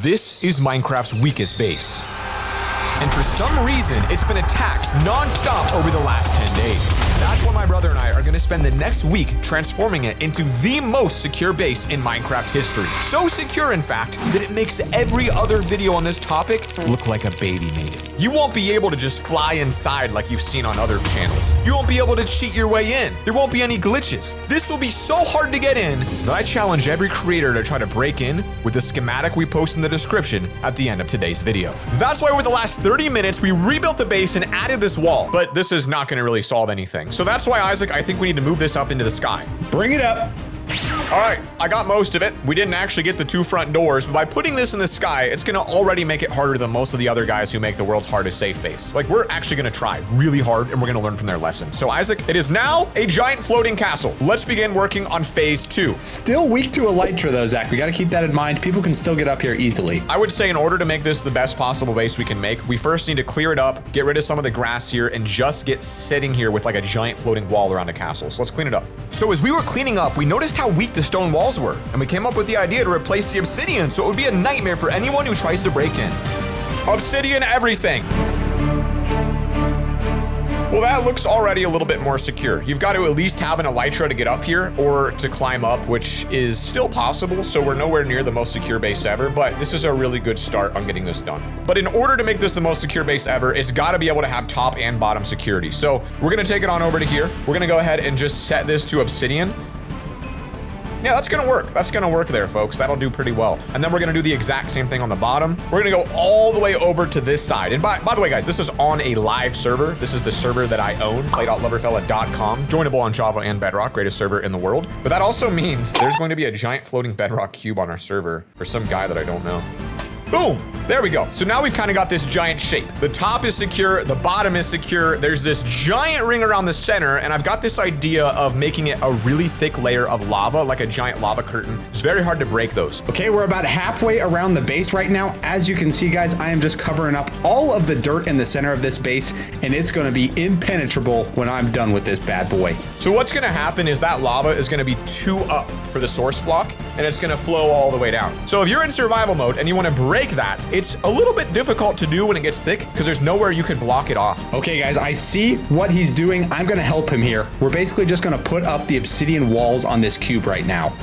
This is Minecraft's weakest base. And for some reason, it's been attacked non-stop over the last 10 days. That's why my brother and I are gonna spend the next week transforming it into the most secure base in Minecraft history. So secure, in fact, that it makes every other video on this topic look like a baby made it. You won't be able to just fly inside like you've seen on other channels. You won't be able to cheat your way in. There won't be any glitches. This will be so hard to get in that I challenge every creator to try to break in with the schematic we post in the description at the end of today's video. That's why over the last 30 minutes, we rebuilt the base and added this wall, but this is not gonna really solve anything. So that's why, Isaac, I think we need to move this up into the sky. Bring it up. All right, I got most of it. We didn't actually get the 2 front doors, but by putting this in the sky, it's gonna already make it harder than most of the other guys who make the world's hardest safe base. Like, we're actually gonna try really hard and we're gonna learn from their lesson. So Isaac, it is now a giant floating castle. Let's begin working on phase 2. Still weak to elytra though, Zach. We gotta keep that in mind. People can still get up here easily. I would say in order to make this the best possible base we can make, we first need to clear it up, get rid of some of the grass here, and just get sitting here with like a giant floating wall around a castle. So let's clean it up. So as we were cleaning up, we noticed how weak the stone walls were, and we came up with the idea to replace the obsidian, so it would be a nightmare for anyone who tries to break in. Obsidian everything. Well, that looks already a little bit more secure. You've got to at least have an elytra to get up here or to climb up, which is still possible, so we're nowhere near the most secure base ever, but this is a really good start on getting this done. But in order to make this the most secure base ever, it's got to be able to have top and bottom security. So we're going to take it on over to here. We're going to go ahead and just set this to obsidian. Yeah, that's gonna work. That's gonna work there, folks. That'll do pretty well. And then we're gonna do the exact same thing on the bottom. We're gonna go all the way over to this side. And by the way, guys, this is on a live server. This is the server that I own, play.loverfella.com. Joinable on Java and Bedrock, greatest server in the world. But that also means there's going to be a giant floating Bedrock cube on our server for some guy that I don't know. Boom, there we go. So now we've kind of got this giant shape. The top is secure, the bottom is secure. There's this giant ring around the center, and I've got this idea of making it a really thick layer of lava, like a giant lava curtain. It's very hard to break those. Okay, we're about halfway around the base right now. As you can see, guys, I am just covering up all of the dirt in the center of this base, and it's gonna be impenetrable when I'm done with this bad boy. So what's gonna happen is that lava is gonna be 2 up for the source block, and it's gonna flow all the way down. So if you're in survival mode and you wanna break that, it's a little bit difficult to do when it gets thick because there's nowhere you can block it off. Okay, guys, I see what he's doing. I'm gonna help him here. We're basically just gonna put up the obsidian walls on this cube right now.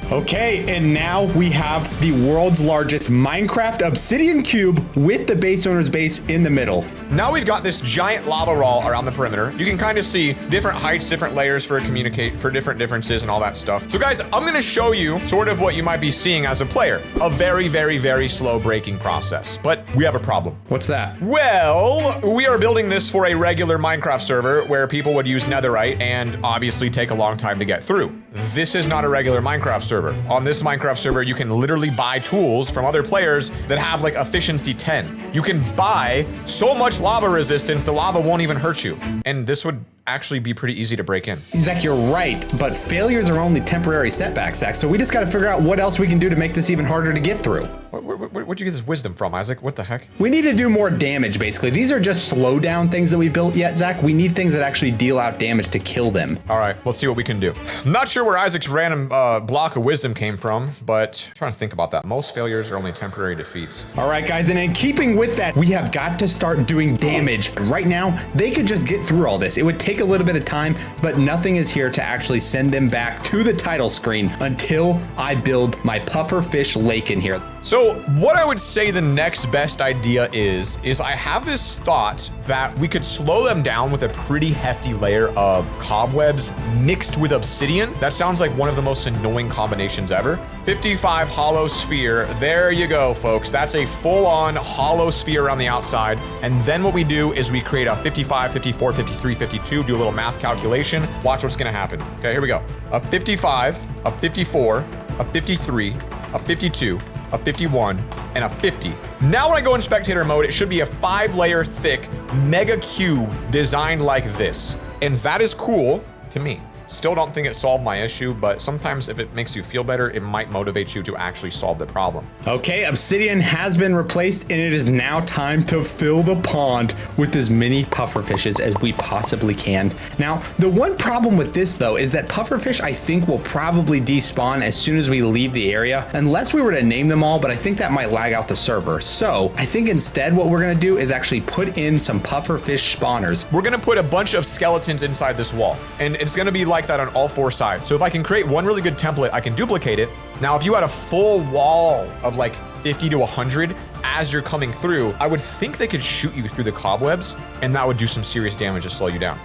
Okay, and now we have the world's largest Minecraft obsidian cube with the base owner's base in the middle. Now we've got this giant lava wall around the perimeter. You can kind of see different heights, different layers for different differences and all that stuff. So guys, I'm gonna show you sort of what you might be seeing as a player. A very, very, very slow breaking process, but we have a problem. What's that? Well, we are building this for a regular Minecraft server where people would use netherite and obviously take a long time to get through. This is not a regular Minecraft server. On this Minecraft server, you can literally buy tools from other players that have like efficiency 10. You can buy so much lava resistance, the lava won't even hurt you. And this would actually be pretty easy to break in. Zach, you're right, but failures are only temporary setbacks, Zach, so we just gotta figure out what else we can do to make this even harder to get through. Where'd you get this wisdom from, Isaac? What the heck? We need to do more damage, basically. These are just slow down things that we built yet, Zach. We need things that actually deal out damage to kill them. All right, let's see what we can do. I'm not sure where Isaac's random block of wisdom came from, but I'm trying to think about that. Most failures are only temporary defeats. All right, guys, and in keeping with that, we have got to start doing damage. Right now, they could just get through all this. It would take a little bit of time, but nothing is here to actually send them back to the title screen until I build my pufferfish lake in here. So what I would say the next best idea is I have this thought that we could slow them down with a pretty hefty layer of cobwebs mixed with obsidian. That sounds like one of the most annoying combinations ever. 55 hollow sphere. There you go, folks. That's a full-on hollow sphere around the outside. And then what we do is we create a 55, 54, 53, 52, do a little math calculation. Watch what's gonna happen. Okay, here we go. A 55, a 54, a 53, a 52, a 51, and a 50. Now when I go in spectator mode, it should be a 5-layer thick mega cube designed like this. And that is cool to me. Still don't think it solved my issue, but sometimes if it makes you feel better, it might motivate you to actually solve the problem. Okay, obsidian has been replaced, and it is now time to fill the pond with as many pufferfishes as we possibly can. Now, the one problem with this though is that pufferfish I think will probably despawn as soon as we leave the area, unless we were to name them all, but I think that might lag out the server. So I think instead what we're gonna do is actually put in some pufferfish spawners. We're gonna put a bunch of skeletons inside this wall, and it's gonna be like that on all 4 sides. So if I can create one really good template, I can duplicate it. Now, if you had a full wall of like 50 to 100 as you're coming through, I would think they could shoot you through the cobwebs, and that would do some serious damage to slow you down.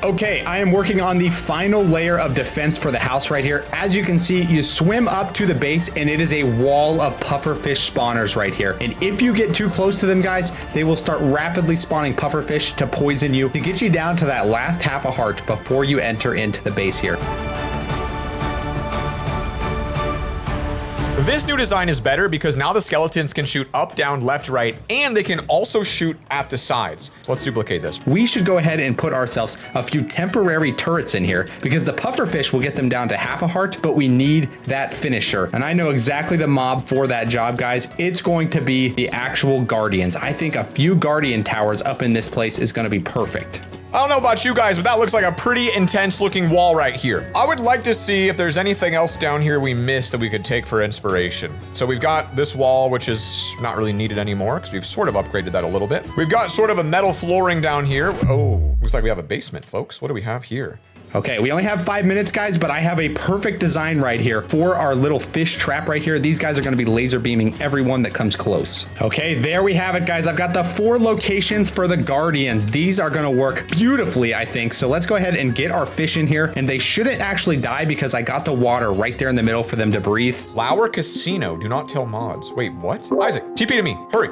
Okay, I am working on the final layer of defense for the house right here. As you can see, you swim up to the base and it is a wall of pufferfish spawners right here. And if you get too close to them, guys, they will start rapidly spawning pufferfish to poison you, to get you down to that last half a heart before you enter into the base here. This new design is better because now the skeletons can shoot up, down, left, right, and they can also shoot at the sides. So let's duplicate this. We should go ahead and put ourselves a few temporary turrets in here because the pufferfish will get them down to half a heart, but we need that finisher. And I know exactly the mob for that job, guys. It's going to be the actual guardians. I think a few guardian towers up in this place is going to be perfect. I don't know about you guys, but that looks like a pretty intense looking wall right here. I would like to see if there's anything else down here we missed that we could take for inspiration. So we've got this wall, which is not really needed anymore because we've sort of upgraded that a little bit. We've got sort of a metal flooring down here. Oh, looks like we have a basement, folks. What do we have here? Okay, we only have 5 minutes, guys, but I have a perfect design right here for our little fish trap right here. These guys are going to be laser beaming everyone that comes close. Okay, there we have it, guys. I've got the 4 locations for the guardians. These are going to work beautifully, I think. So let's go ahead and get our fish in here, and they shouldn't actually die because I got the water right there in the middle for them to breathe. Flower Casino. Do not tell mods. Wait, what? Isaac, TP to me. Hurry.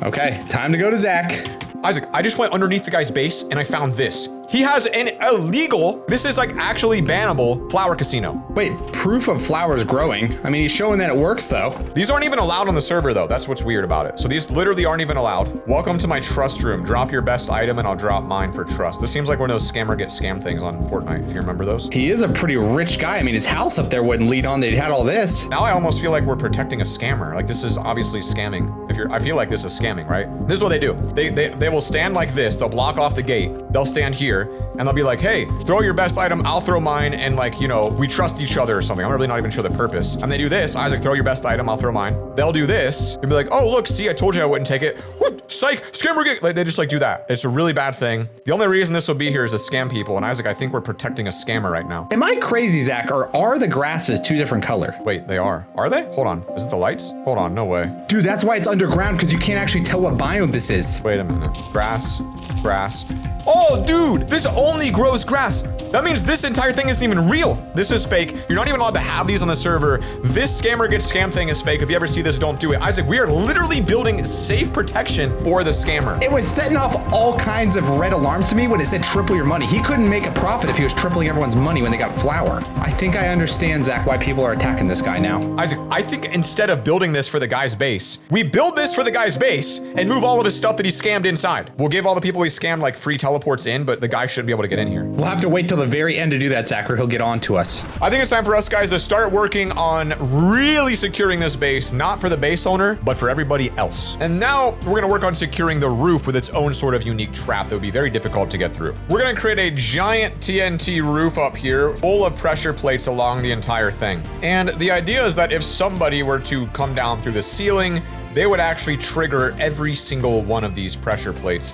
Okay, time to go to Zach. Isaac, I just went underneath the guy's base and I found this. He has an illegal, this is like actually bannable, flower casino. Wait, proof of flowers growing? I mean, he's showing that it works though. These aren't even allowed on the server though. That's what's weird about it. So these literally aren't even allowed. Welcome to my trust room. Drop your best item and I'll drop mine for trust. This seems like one of those scammer get scammed things on Fortnite, if you remember those. He is a pretty rich guy. I mean, his house up there wouldn't lead on that he had all this. Now I almost feel like we're protecting a scammer. Like this is obviously scamming. I feel like this is scamming, right? This is what they do. They will stand like this. They'll block off the gate. They'll stand here and they'll be like, hey, throw your best item, I'll throw mine, and like, you know, we trust each other or something. I'm really not even sure the purpose. And they do this, Isaac, throw your best item, I'll throw mine. They'll do this, and be like, oh, look, see, I told you I wouldn't take it. Whoop, psych, scammer get, like, they just like do that. It's a really bad thing. The only reason this will be here is to scam people, and Isaac, I think we're protecting a scammer right now. Am I crazy, Zach, or are the grasses 2 different color? Wait, they are. Are they? Hold on, is it the lights? Hold on, no way. Dude, that's why it's underground, because you can't actually tell what biome this is. Wait a minute, grass. Oh, dude, this only grows grass. That means this entire thing isn't even real. This is fake. You're not even allowed to have these on the server. This scammer gets scam thing is fake. If you ever see this, don't do it. Isaac, we are literally building safe protection for the scammer. It was setting off all kinds of red alarms to me when it said triple your money. He couldn't make a profit if he was tripling everyone's money when they got flour. I think I understand, Zach, why people are attacking this guy now. Isaac, I think instead of building this for the guy's base, we build this for the guy's base and move all of his stuff that he scammed inside. We'll give all the people he scammed like free teleports in, but the guy shouldn't be able to get in here. We'll have to wait till the very end to do that, Zach, or he'll get on to us. I think it's time for us guys to start working on really securing this base, not for the base owner, but for everybody else. And now we're gonna work on securing the roof with its own sort of unique trap that would be very difficult to get through. We're gonna create a giant TNT roof up here full of pressure plates along the entire thing. And the idea is that if somebody were to come down through the ceiling, they would actually trigger every single one of these pressure plates.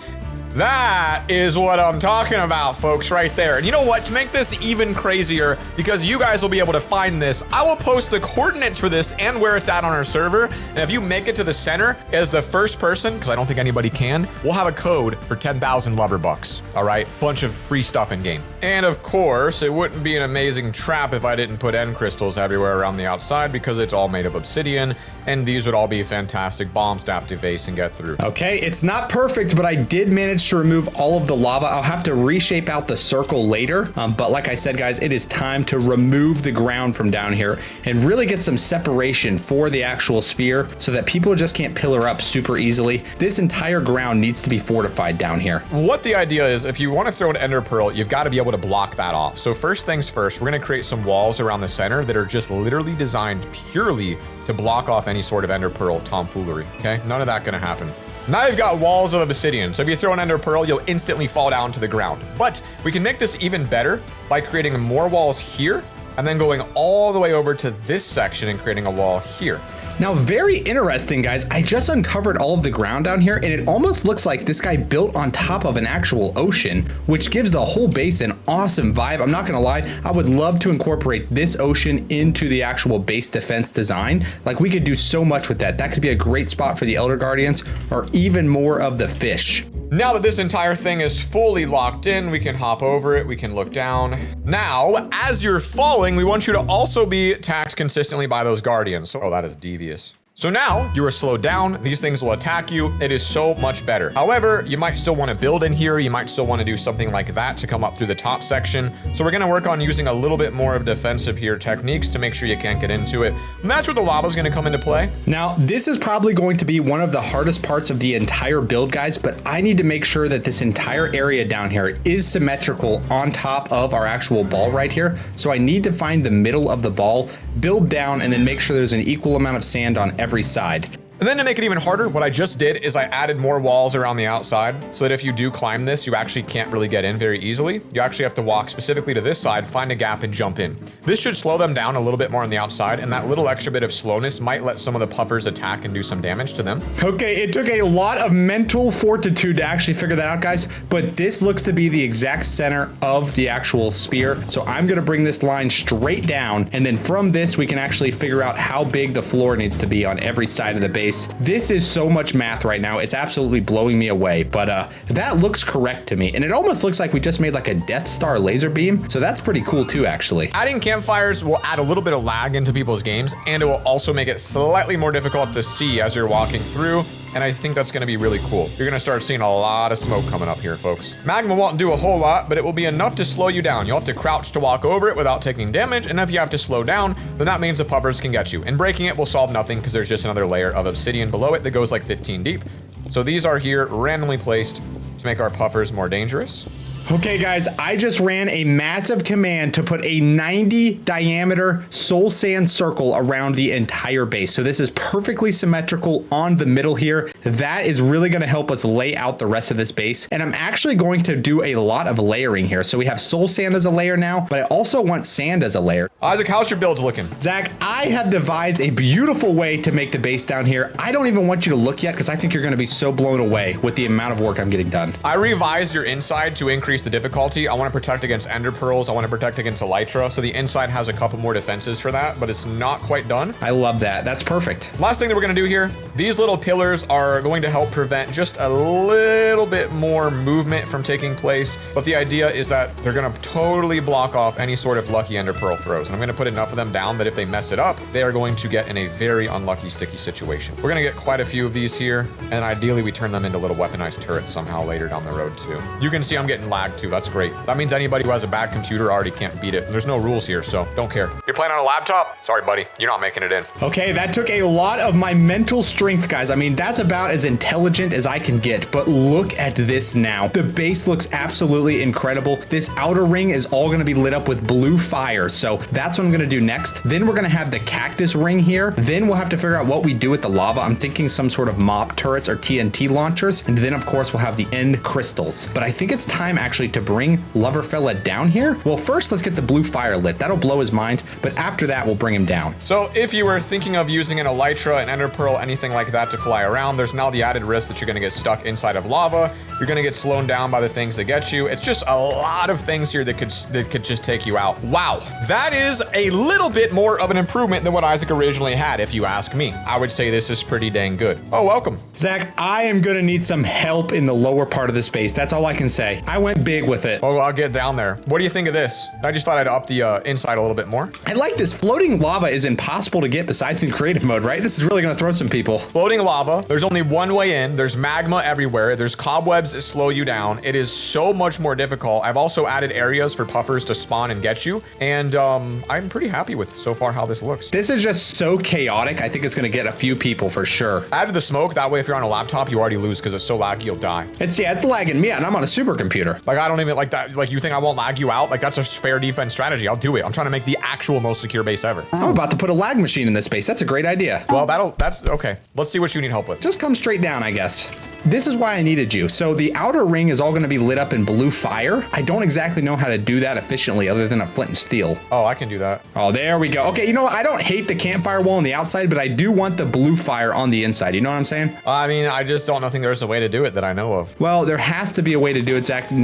That is what I'm talking about, folks, right there. And you know what? To make this even crazier, because you guys will be able to find this, I will post the coordinates for this and where it's at on our server. And if you make it to the center as the first person, because I don't think anybody can, we'll have a code for 10,000 Loverbux. All right? Bunch of free stuff in game. And of course, it wouldn't be an amazing trap if I didn't put end crystals everywhere around the outside because it's all made of obsidian. And these would all be fantastic bombs to have to face and get through. Okay, it's not perfect, but I did manage to remove all of the lava. I'll have to reshape out the circle later. But like I said, guys, it is time to remove the ground from down here and really get some separation for the actual sphere so that people just can't pillar up super easily. This entire ground needs to be fortified down here. What the idea is, if you want to throw an ender pearl, you've got to be able to block that off. So first things first, we're gonna create some walls around the center that are just literally designed purely to block off any sort of ender pearl tomfoolery, okay? None of that gonna happen. Now you've got walls of obsidian, so if you throw an ender pearl, you'll instantly fall down to the ground. But we can make this even better by creating more walls here, and then going all the way over to this section and creating a wall here. Now, very interesting, guys. I just uncovered all of the ground down here, and it almost looks like this guy built on top of an actual ocean, which gives the whole base an awesome vibe. I'm not gonna lie, I would love to incorporate this ocean into the actual base defense design. Like, we could do so much with that. That could be a great spot for the Elder Guardians, or even more of the fish. Now that this entire thing is fully locked in, we can hop over it, we can look down. Now, as you're falling, we want you to also be attacked consistently by those guardians. Oh, that is devious. So now you are slowed down, these things will attack you, it is so much better. However, you might still want to build in here, you might still want to do something like that to come up through the top section. So we're going to work on using a little bit more of defensive here techniques to make sure you can't get into it. And that's where the lava is going to come into play. Now, this is probably going to be one of the hardest parts of the entire build, guys, but I need to make sure that this entire area down here is symmetrical on top of our actual ball right here. So I need to find the middle of the ball, build down, and then make sure there's an equal amount of sand on every side. And then to make it even harder, what I just did is I added more walls around the outside so that if you do climb this, you actually can't really get in very easily. You actually have to walk specifically to this side, find a gap and jump in. This should slow them down a little bit more on the outside, and that little extra bit of slowness might let some of the puffers attack and do some damage to them. Okay, it took a lot of mental fortitude to actually figure that out, guys, but this looks to be the exact center of the actual spear. So I'm gonna bring this line straight down, and then from this, we can actually figure out how big the floor needs to be on every side of the base. This is so much math right now. It's absolutely blowing me away, but that looks correct to me. And it almost looks like we just made like a Death Star laser beam. So that's pretty cool too, actually. Adding campfires will add a little bit of lag into people's games, and it will also make it slightly more difficult to see as you're walking through. And I think that's gonna be really cool. You're gonna start seeing a lot of smoke coming up here, folks. Magma won't do a whole lot, but it will be enough to slow you down. You'll have to crouch to walk over it without taking damage, and if you have to slow down, then that means the puffers can get you. And breaking it will solve nothing because there's just another layer of obsidian below it that goes like 15 deep. So these are here randomly placed to make our puffers more dangerous. Okay, guys, I just ran a massive command to put a 90 diameter soul sand circle around the entire base. So this is perfectly symmetrical on the middle here. That is really going to help us lay out the rest of this base. And I'm actually going to do a lot of layering here. So we have soul sand as a layer now, but I also want sand as a layer. Isaac, how's your builds looking? Zach, I have devised a beautiful way to make the base down here. I don't even want you to look yet because I think you're going to be so blown away with the amount of work I'm getting done. I revised your inside to increase the difficulty. I want to protect against ender pearls. I want to protect against elytra. So the inside has a couple more defenses for that, but it's not quite done. I love that. That's perfect. Last thing that we're going to do here, these little pillars are going to help prevent just a little bit more movement from taking place. But the idea is that they're going to totally block off any sort of lucky ender pearl throws. And I'm going to put enough of them down that if they mess it up, they are going to get in a very unlucky sticky situation. We're going to get quite a few of these here. And ideally we turn them into little weaponized turrets somehow later down the road too. You can see I'm getting lagged too. That's great. That means anybody who has a bad computer already can't beat it. And there's no rules here, so don't care. You're playing on a laptop? Sorry, buddy. You're not making it in. Okay, that took a lot of my mental strength, guys. I mean, that's about as intelligent as I can get, but look at this now. The base looks absolutely incredible. This outer ring is all gonna be lit up with blue fire, so that's what I'm gonna do next. Then we're gonna have the cactus ring here. Then we'll have to figure out what we do with the lava. I'm thinking some sort of mop turrets or TNT launchers, and then of course we'll have the end crystals. But I think it's time actually to bring LoverFella down here. Well, first let's get the blue fire lit. That'll blow his mind, but after that we'll bring him down. So if you were thinking of using an elytra, an ender pearl, anything like that to fly around, there's now the added risk that you're gonna get stuck inside of lava. You're gonna get slowed down by the things that get you. It's just a lot of things here that could just take you out. Wow, that is a little bit more of an improvement than what Isaac originally had, if you ask me. I would say this is pretty dang good. Oh, welcome. Zach, I am gonna need some help in the lower part of the space. That's all I can say. I went big with it. Well, I'll get down there. What do you think of this? I just thought I'd up the inside a little bit more. I like this. Floating lava is impossible to get besides in creative mode, right? This is really gonna throw some people. Floating lava, there's only one way in. There's magma everywhere. There's cobwebs that slow you down. It is so much more difficult. I've also added areas for puffers to spawn and get you. And I'm pretty happy with so far how this looks. This is just so chaotic. I think it's gonna get a few people for sure. Added the smoke. That way, if you're on a laptop, you already lose because it's so laggy, you'll die. It's lagging me out and I'm on a supercomputer. Like, I don't even like that. Like, you think I won't lag you out? Like, that's a fair defense strategy. I'll do it. I'm trying to make the actual most secure base ever. I'm about to put a lag machine in this base. That's a great idea. Well, that's okay. Let's see what you need help with. Just come straight down, I guess. This is why I needed you. So the outer ring is all gonna be lit up in blue fire. I don't exactly know how to do that efficiently other than a flint and steel. Oh, I can do that. Oh, there we go. Okay, you know what? I don't hate the campfire wall on the outside, but I do want the blue fire on the inside. You know what I'm saying? I mean, I just don't think there's a way to do it that I know of. Well, there has to be a way to do it, Zach. There's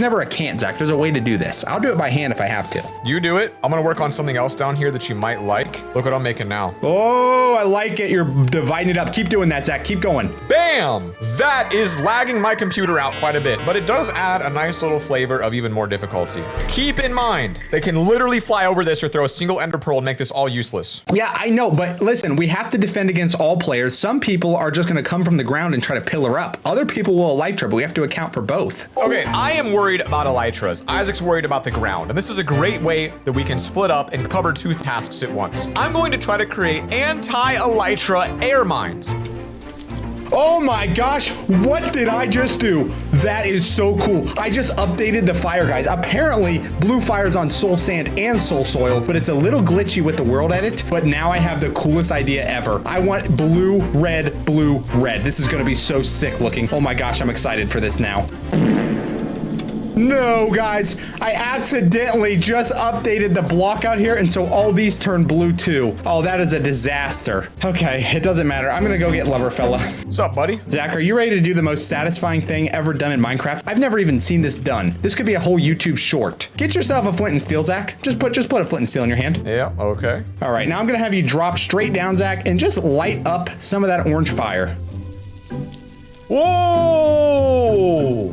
never a can't, Zach. There's a way to do this. I'll do it by hand if I have to. You do it. I'm gonna work on something else down here that you might like. Look what I'm making now. Oh, I like it. You're dividing it up. Keep doing that, Zach. Keep going. Bam! That is lagging my computer out quite a bit, but it does add a nice little flavor of even more difficulty. Keep in mind, they can literally fly over this or throw a single ender pearl and make this all useless. Yeah, I know, but listen, we have to defend against all players. Some people are just gonna come from the ground and try to pillar up. Other people will elytra, but we have to account for both. Okay, I am worried about elytras. Isaac's worried about the ground, and this is a great way that we can split up and cover two tasks at once. I'm going to try to create anti-elytra air mines. Oh my gosh, what did I just do? That is so cool. I just updated the fire, guys. Apparently, blue fire's on soul sand and soul soil, but it's a little glitchy with the world edit. But now I have the coolest idea ever. I want blue, red, blue, red. This is gonna be so sick looking. Oh my gosh, I'm excited for this now. No, guys, I accidentally just updated the block out here, and so all these turn blue too. Oh, that is a disaster. Okay, it doesn't matter. I'm gonna go get LoverFella. What's up, buddy? Zach, are you ready to do the most satisfying thing ever done in Minecraft? I've never even seen this done. This could be a whole YouTube short. Get yourself a flint and steel, Zach. Just put a flint and steel in your hand. Yeah, okay. All right, now I'm gonna have you drop straight down, Zach, and just light up some of that orange fire. Whoa!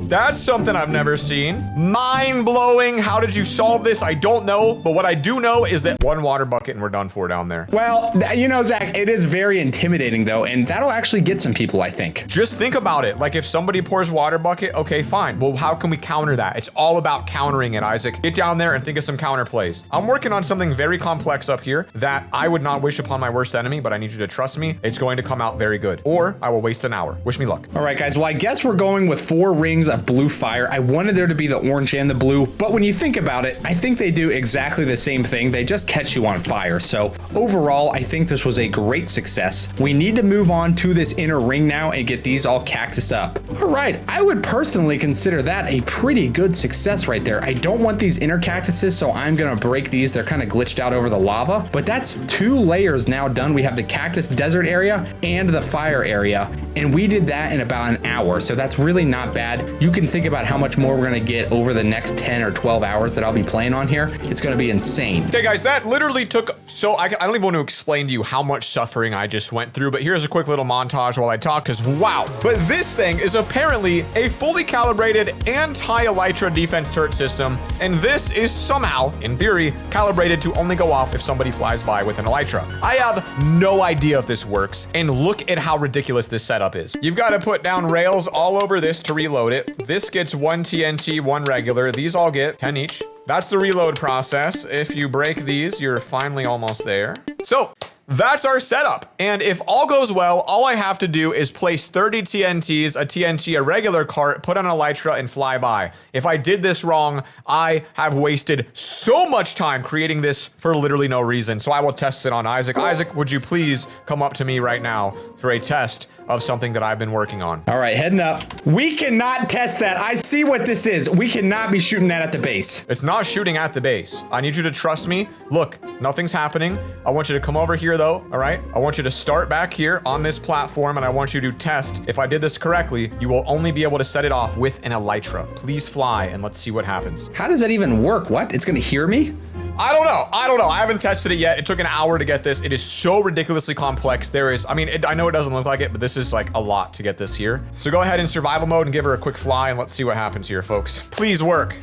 That's something I've never seen. Mind-blowing. How did you solve this? I don't know, but what I do know is that one water bucket and we're done for down there. Well, you know, Zach, it is very intimidating though, and that'll actually get some people, I think. Just think about it. Like if somebody pours water bucket, okay, fine. Well, how can we counter that? It's all about countering it, Isaac. Get down there and think of some counter plays. I'm working on something very complex up here that I would not wish upon my worst enemy, but I need you to trust me. It's going to come out very good, or I will waste an hour. Wish me luck. All right, guys. Well, I guess we're going with 4 rings of blue fire. I wanted there to be the orange and the blue, but when you think about it, I think they do exactly the same thing. They just catch you on fire. So overall, I think this was a great success. We need to move on to this inner ring now and get these all cactus up. All right. I would personally consider that a pretty good success right there. I don't want these inner cactuses, so I'm going to break these. They're kind of glitched out over the lava, but that's 2 layers now done. We have the cactus desert area and the fire area, and we did that in about an hour, so that's really not bad. You can think about how much more we're gonna get over the next 10 or 12 hours that I'll be playing on here. It's gonna be insane. Okay, guys, that literally took, so I don't even want to explain to you how much suffering I just went through, but here's a quick little montage while I talk, because wow. But this thing is apparently a fully calibrated anti-elytra defense turret system, and this is somehow, in theory, calibrated to only go off if somebody flies by with an elytra. I have no idea if this works, and look at how ridiculous this setup is. You've got to put down rails all over this to reload it. This gets 1 TNT, 1 regular. These all get 10 each. That's the reload process. If you break these, you're finally almost there. So that's our setup. And if all goes well, all I have to do is place 30 TNTs, a TNT, a regular cart, put on a elytra, and fly by. If I did this wrong, I have wasted so much time creating this for literally no reason. So I will test it on Isaac. Isaac, would you please come up to me right now for a test of something that I've been working on? All right, heading up. We cannot test that. I see what this is. We cannot be shooting that at the base. It's not shooting at the base. I need you to trust me. Look, nothing's happening. I want you to come over here though, all right? I want you to start back here on this platform, and I want you to test. If I did this correctly, you will only be able to set it off with an elytra. Please fly and let's see what happens. How does that even work? What? It's gonna hear me? I don't know. I haven't tested it yet. It took an hour to get this. It is so ridiculously complex. I know it doesn't look like it, but this is like a lot to get this here. So go ahead in survival mode and give her a quick fly, and let's see what happens here, folks. Please work.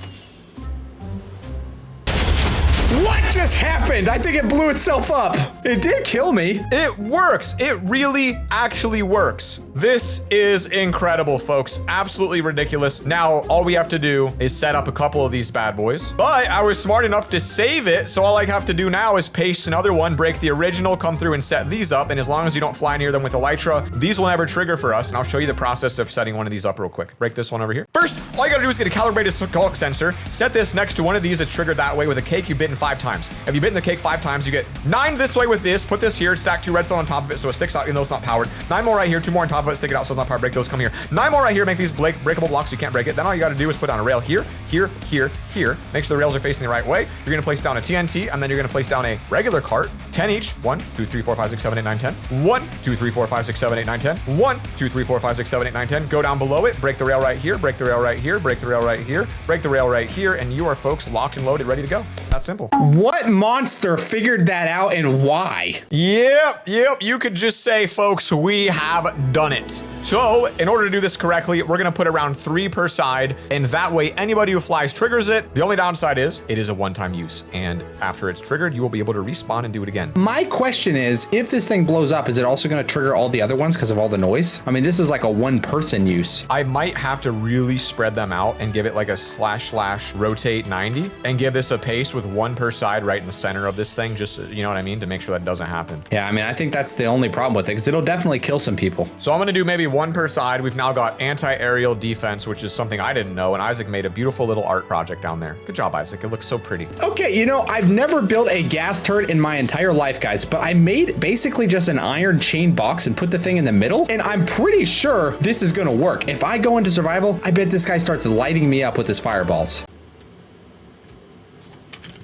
What just happened? I think it blew itself up. It did kill me. It works. It really actually works. This is incredible, folks. Absolutely ridiculous. Now, all we have to do is set up a couple of these bad boys. But I was smart enough to save it, so all I have to do now is paste another one, break the original, come through and set these up, and as long as you don't fly near them with Elytra, these will never trigger for us, and I'll show you the process of setting one of these up real quick. Break this one over here. First, all you gotta do is get a calibrated skulk sensor, set this next to one of these that's triggered that way with a cake you've bitten 5 times. If you bitten the cake 5 times, you get 9 this way with this, put this here, stack 2 redstone on top of it so it sticks out even though it's not powered. 9 more right here, 2 more on top of it, stick it out so it's not powered, break those, come here. 9 more right here, make these breakable blocks so you can't break it. Then all you gotta do is put down a rail here, here, here, here. Make sure the rails are facing the right way. You're gonna place down a TNT, and then you're gonna place down a regular cart, 10 each. 1, 2, 3, 4, 5, 6, 7, 8, 9, 10. 1, 2, 3, 4, 5, 6, 7, 8, 9, 10. 1, 2, 3, 4, 5, 6, 7, 8, 9, 10. Go down below it, break the rail right here, break the rail right here, break the rail right here, break the rail right here, and you are, folks, locked and loaded, ready to go. It's that simple. What monster figured that out and why? Yep, you could just say, folks, we have done it. So, in order to do this correctly, we're gonna put around 3 per side, and that way anybody who flies triggers it. The only downside is it is a one-time use, and after it's triggered, you will be able to respawn and do it again. My question is, if this thing blows up, is it also gonna trigger all the other ones because of all the noise? I mean, this is like a one-person use. I might have to really spread them out and give it like a / rotate 90 and give this a pace with 1 per side right in the center of this thing, just, you know what I mean, to make sure that doesn't happen. Yeah, I mean, I think that's the only problem with it because it'll definitely kill some people. So I'm gonna do maybe 1 per side. We've now got anti-aerial defense, which is something I didn't know, and Isaac made a beautiful little art project down there. Good job, Isaac. It looks so pretty. Okay, you know, I've never built a gas turret in my entire life, guys, but I made basically just an iron chain box and put the thing in the middle, and I'm pretty sure this is gonna work. If I go into survival, I bet this guy starts lighting me up with his fireballs.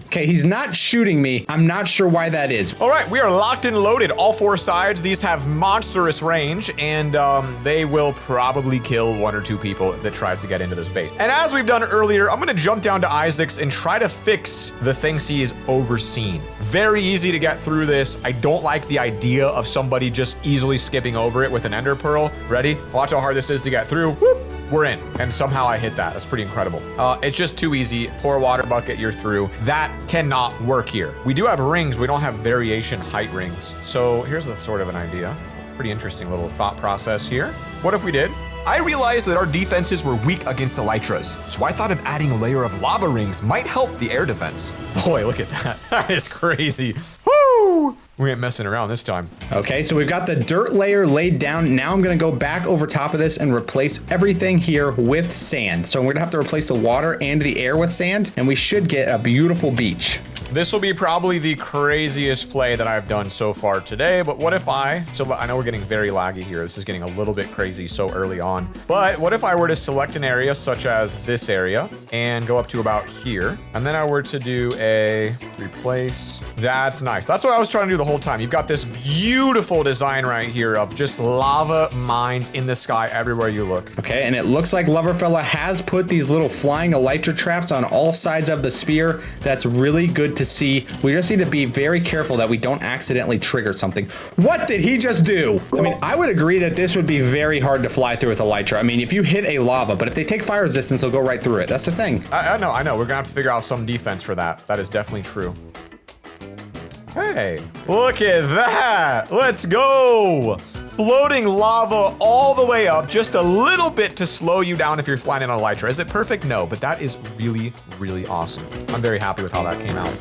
Okay, he's not shooting me. I'm not sure why that is. All right, we are locked and loaded. All 4 sides. These have monstrous range, and they will probably kill 1 or 2 people that tries to get into this base. And as we've done earlier, I'm gonna jump down to Isaac's and try to fix the things he is overseen. Very easy to get through this. I don't like the idea of somebody just easily skipping over it with an ender pearl. Ready? Watch how hard this is to get through. Whoop. We're in, and somehow I hit that. That's pretty incredible. It's just too easy. Pour a water bucket, you're through. That cannot work here. We do have rings, we don't have variation height rings. So here's a sort of an idea. Pretty interesting little thought process here. What if we did? I realized that our defenses were weak against Elytras, so I thought of adding a layer of lava rings might help the air defense. Boy, look at that. That is crazy. Woo! We ain't messing around this time. Okay, so we've got the dirt layer laid down. Now I'm gonna go back over top of this and replace everything here with sand. So we're gonna have to replace the water and the air with sand, and we should get a beautiful beach. This will be probably the craziest play that I've done so far today, but what if I know we're getting very laggy here. This is getting a little bit crazy so early on. But what if I were to select an area such as this area and go up to about here, and then I were to do a replace. That's nice. That's what I was trying to do the whole time. You've got this beautiful design right here of just lava mines in the sky everywhere you look. Okay, and it looks like LoverFella has put these little flying elytra traps on all sides of the sphere. That's really good to see. We just need to be very careful that we don't accidentally trigger something. What did he just do? I mean, I would agree that this would be very hard to fly through with elytra. I mean, if you hit a lava, but if they take fire resistance, they'll go right through it. That's the thing. I know. We're gonna have to figure out some defense for that. That is definitely true. Hey, look at that. Let's go. Floating lava all the way up, just a little bit to slow you down if you're flying in on elytra. Is it perfect? No, but that is really, really awesome. I'm very happy with how that came out.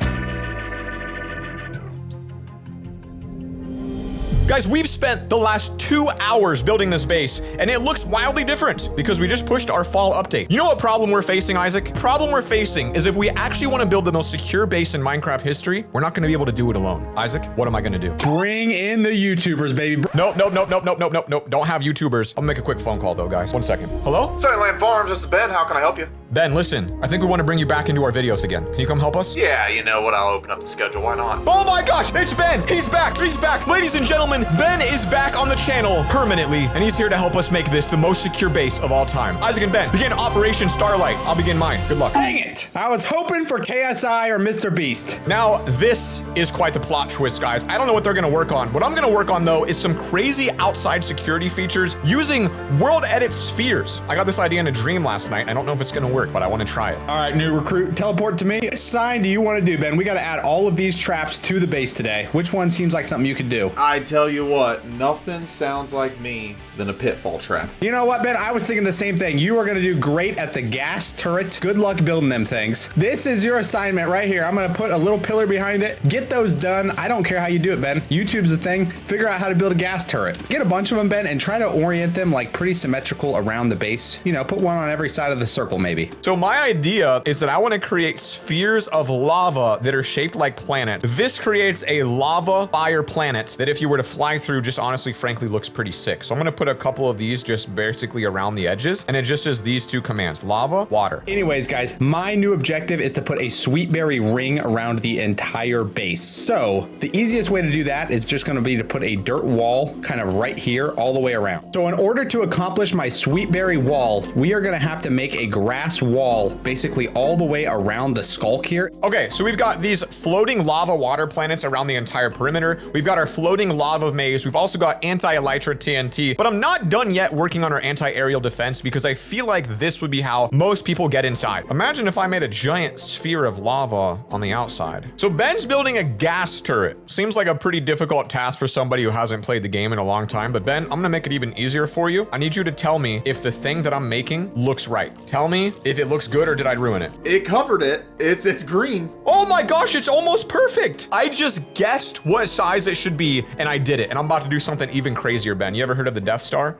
Guys, we've spent the last 2 hours building this base, and it looks wildly different because we just pushed our fall update. You know what problem we're facing, Isaac? The problem we're facing is if we actually want to build the most secure base in Minecraft history, we're not going to be able to do it alone. Isaac, what am I going to do? Bring in the YouTubers, baby. Nope. Don't have YouTubers. I'll make a quick phone call though, guys. 1 second. Hello? Sunnyland Farms, this is Ben. How can I help you? Ben, listen, I think we want to bring you back into our videos again. Can you come help us? Yeah, you know what? I'll open up the schedule. Why not? Oh my gosh, it's Ben. He's back. He's back. Ladies and gentlemen, Ben is back on the channel permanently, and he's here to help us make this the most secure base of all time. Isaac and Ben, begin Operation Starlight. I'll begin mine. Good luck. Dang it. I was hoping for KSI or Mr. Beast. Now, this is quite the plot twist, guys. I don't know what they're going to work on. What I'm going to work on, though, is some crazy outside security features using world edit spheres. I got this idea in a dream last night. I don't know if it's going to work. work, but I want to try it. All right, new recruit, teleport to me. Which sign do you want to do, Ben? We got to add all of these traps to the base today. Which one seems like something you could do? I tell you what, nothing sounds like me than a pitfall trap. You know what, Ben? I was thinking the same thing. You are going to do great at the gas turret. Good luck building them things. This is your assignment right here. I'm going to put a little pillar behind it. Get those done. I don't care how you do it, Ben. YouTube's the thing. Figure out how to build a gas turret. Get a bunch of them, Ben, and try to orient them like pretty symmetrical around the base. You know, put one on every side of the circle, maybe. So my idea is that I want to create spheres of lava that are shaped like planets. This creates a lava fire planet that if you were to fly through, just honestly, frankly, looks pretty sick. So I'm going to put a couple of these just basically around the edges, and it just is these two commands: lava, water. Anyways, guys, my new objective is to put a sweetberry ring around the entire base. So the easiest way to do that is just going to be to put a dirt wall kind of right here all the way around. So in order to accomplish my sweetberry wall, we are going to have to make a grass wall basically all the way around the skulk here. Okay, so we've got these floating lava water planets around the entire perimeter. We've got our floating lava maze. We've also got anti-elytra TNT, but I'm not done yet working on our anti-aerial defense because I feel like this would be how most people get inside. Imagine if I made a giant sphere of lava on the outside. So Ben's building a gas turret. Seems like a pretty difficult task for somebody who hasn't played the game in a long time, but Ben, I'm gonna make it even easier for you. I need you to tell me if the thing that I'm making looks right. Tell me if it looks good or did I ruin it? It covered it. It's green. Oh my gosh, it's almost perfect. I just guessed what size it should be and I did it. And I'm about to do something even crazier, Ben. You ever heard of the Death Star?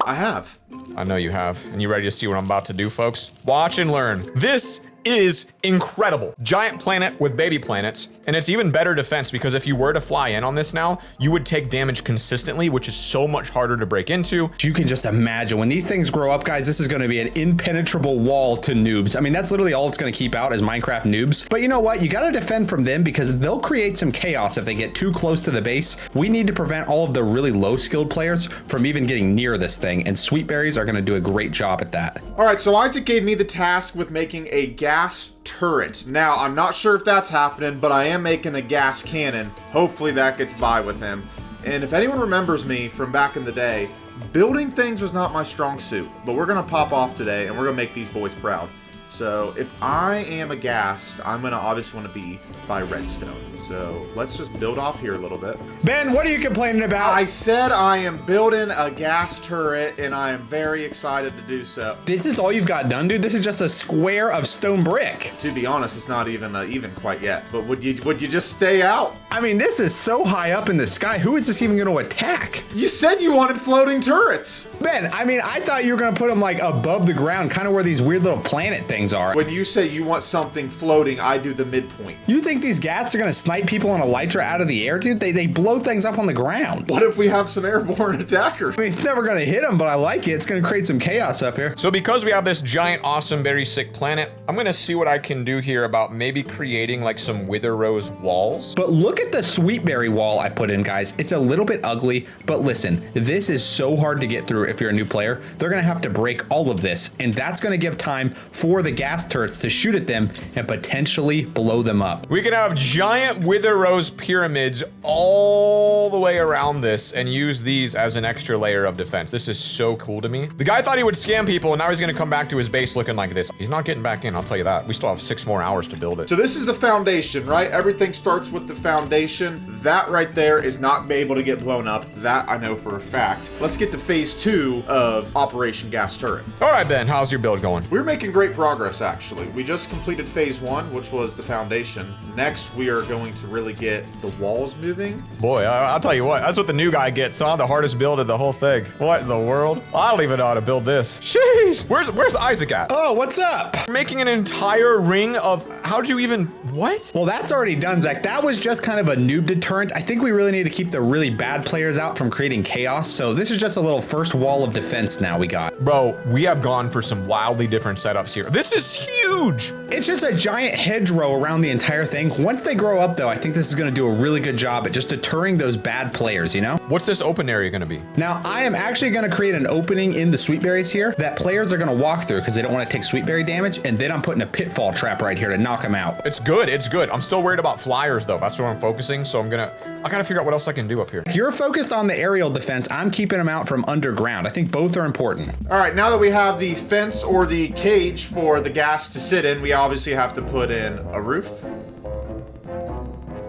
I have. I know you have. And you ready to see what I'm about to do, folks? Watch and learn. This is incredible. Giant planet with baby planets, and it's even better defense because if you were to fly in on this now, you would take damage consistently, which is so much harder to break into. You can just imagine when these things grow up, guys, this is going to be an impenetrable wall to noobs. I mean, that's literally all it's going to keep out is Minecraft noobs. But you know what? You got to defend from them because they'll create some chaos if they get too close to the base. We need to prevent all of the really low skilled players from even getting near this thing, and sweetberries are going to do a great job at that. All right, so Isaac gave me the task with making a gas turret. Now, I'm not sure if that's happening, but I am making a gas cannon. Hopefully that gets by with him. And if anyone remembers me from back in the day, building things was not my strong suit, but we're gonna pop off today and we're gonna make these boys proud. So if I am a ghast, I'm gonna obviously want to be by redstone. So let's just build off here a little bit. Ben, what are you complaining about? I said I am building a gas turret and I am very excited to do so. This is all you've got done, dude? This is just a square of stone brick. To be honest, it's not even quite yet. But would you just stay out? I mean, this is so high up in the sky. Who is this even going to attack? You said you wanted floating turrets. Ben, I mean, I thought you were going to put them like above the ground, kind of where these weird little planet things are. When you say you want something floating, I do the midpoint. You think these ghats are going to snipe people on elytra out of the air, dude? They blow things up on the ground. What if we have some airborne attackers? I mean, it's never going to hit them, but I like it. It's going to create some chaos up here. So because we have this giant, awesome, very sick planet, I'm going to see what I can do here about maybe creating like some wither rose walls. But look at the sweetberry wall I put in, guys. It's a little bit ugly, but listen, this is so hard to get through if you're a new player. They're going to have to break all of this, and that's going to give time for the gas turrets to shoot at them and potentially blow them up. We can have giant wither rose pyramids all the way around this and use these as an extra layer of defense. This is so cool to me. The guy thought he would scam people, and now he's going to come back to his base looking like this. He's not getting back in, I'll tell you that. We still have 6 more hours to build it. So this is the foundation, right? Everything starts with the foundation. That right there is not able to get blown up. That I know for a fact. Let's get to phase 2 of Operation Gas Turret. All right, Ben, how's your build going? We're making great progress, actually. We just completed phase 1, which was the foundation. Next, we are going to really get the walls moving. Boy, I'll tell you what, that's what the new guy gets, huh? The hardest build of the whole thing. What in the world? I don't even know how to build this. Jeez, where's Isaac at? Oh, what's up? Making an entire ring of, how'd you even, what? Well, that's already done, Zach. That was just kind of a noob deterrent. I think we really need to keep the really bad players out from creating chaos. So this is just a little first wall of defense now we got. Bro, we have gone for some wildly different setups here. This is huge. It's just a giant hedgerow around the entire thing. Once they grow up, though, I think this is going to do a really good job at just deterring those bad players, you know? What's this open area gonna be? Now, I am actually gonna create an opening in the sweet berries here that players are gonna walk through because they don't wanna take sweet berry damage, and then I'm putting a pitfall trap right here to knock them out. It's good, it's good. I'm still worried about flyers though. That's where I'm focusing, so I gotta figure out what else I can do up here. You're focused on the aerial defense. I'm keeping them out from underground. I think both are important. All right, now that we have the fence or the cage for the gas to sit in, we obviously have to put in a roof.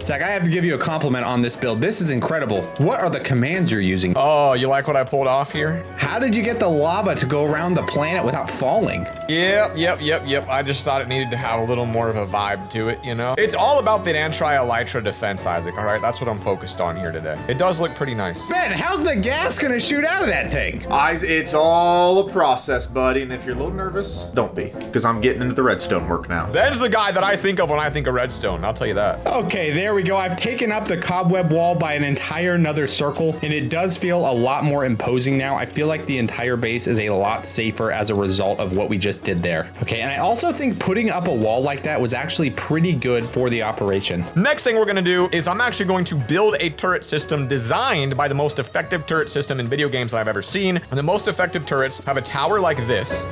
Zach, I have to give you a compliment on this build. This is incredible. What are the commands you're using? Oh, you like what I pulled off here? How did you get the lava to go around the planet without falling? Yep. I just thought it needed to have a little more of a vibe to it, you know? It's all about the anti-elytra defense, Isaac, all right? That's what I'm focused on here today. It does look pretty nice. Ben, how's the gas gonna shoot out of that thing? It's all a process, buddy, and if you're a little nervous, don't be, because I'm getting into the redstone work now. Ben's the guy that I think of when I think of redstone, I'll tell you that. Okay, there we go. I've taken up the cobweb wall by an entire another circle, and it does feel a lot more imposing now. I feel like the entire base is a lot safer as a result of what we just did there. Okay, and I also think putting up a wall like that was actually pretty good for the operation. Next thing we're gonna do is I'm actually going to build a turret system designed by the most effective turret system in video games I've ever seen. And the most effective turrets have a tower like this.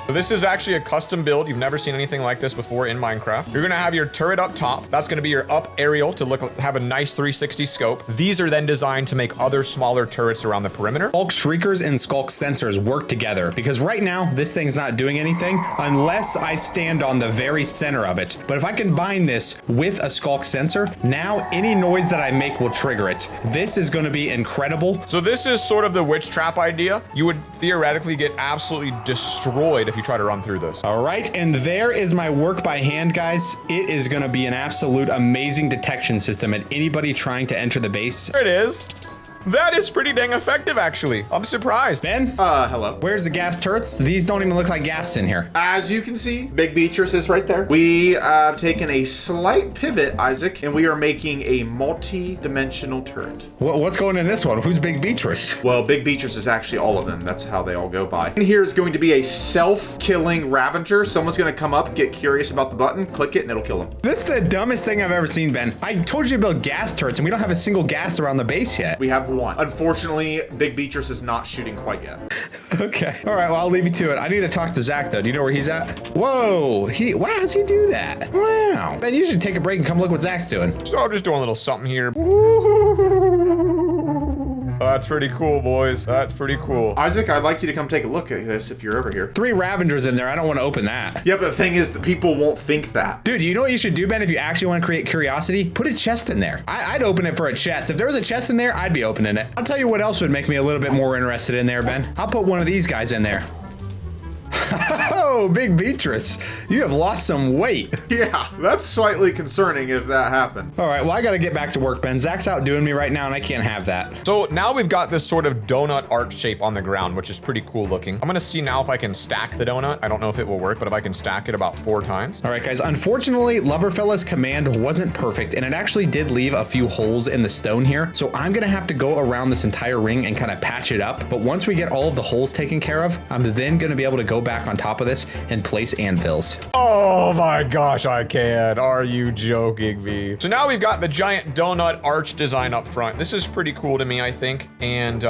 So this is actually a custom build. You've never seen anything like this before in Minecraft. You're gonna have your turret up top. That's gonna be your up aerial to have a nice 360 scope. These are then designed to make other smaller turrets around the perimeter. Skulk shriekers and skulk sensors work together because right now this thing's not doing anything unless I stand on the very center of it. But if I combine this with a skulk sensor, now any noise that I make will trigger it. This is gonna be incredible. So this is sort of the witch trap idea. You would theoretically get absolutely destroyed if you try to run through this. All right, and there is my work by hand, guys. It is gonna be an absolute amazing detection system at anybody trying to enter the base. There it is. That is pretty dang effective, actually. I'm surprised. Ben? Hello. Where's the gas turrets? These don't even look like gas in here. As you can see, Big Beatrice is right there. We have taken a slight pivot, Isaac, and we are making a multi-dimensional turret. What's going in this one? Who's Big Beatrice? Well, Big Beatrice is actually all of them. That's how they all go by. And here is going to be a self-killing Ravager. Someone's going to come up, get curious about the button, click it, and it'll kill him. This is the dumbest thing I've ever seen, Ben. I told you to build gas turrets, and we don't have a single gas around the base yet. We have one. Unfortunately, Big Beatrice is not shooting quite yet. Okay. All right, well, I'll leave you to it. I need to talk to Zach, though. Do you know where he's at? Whoa. Wow, how's he do that? Wow. Ben, you should take a break and come look what Zach's doing. So I'm just doing a little something here. That's pretty cool, boys. That's pretty cool. Isaac, I'd like you to come take a look at this if you're over here. 3 Ravengers in there. I don't want to open that. Yeah, but the thing is that people won't think that. Dude, you know what you should do, Ben, if you actually want to create curiosity? Put a chest in there. I'd open it for a chest. If there was a chest in there, I'd be opening it. I'll tell you what else would make me a little bit more interested in there, Ben. I'll put one of these guys in there. Oh, Big Beatrice, you have lost some weight. Yeah, that's slightly concerning if that happened. All right, well, I got to get back to work, Ben. Zach's outdoing me right now, and I can't have that. So now we've got this sort of donut arch shape on the ground, which is pretty cool looking. I'm gonna see now if I can stack the donut. I don't know if it will work, but if I can stack it about 4 times. All right, guys, unfortunately, LoverFella's command wasn't perfect, and it actually did leave a few holes in the stone here. So I'm gonna have to go around this entire ring and kind of patch it up. But once we get all of the holes taken care of, I'm then gonna be able to go back on top of this and place anvils. Oh my gosh, I can. Are you joking me? So now we've got the giant donut arch design up front. This is pretty cool to me, I think. And,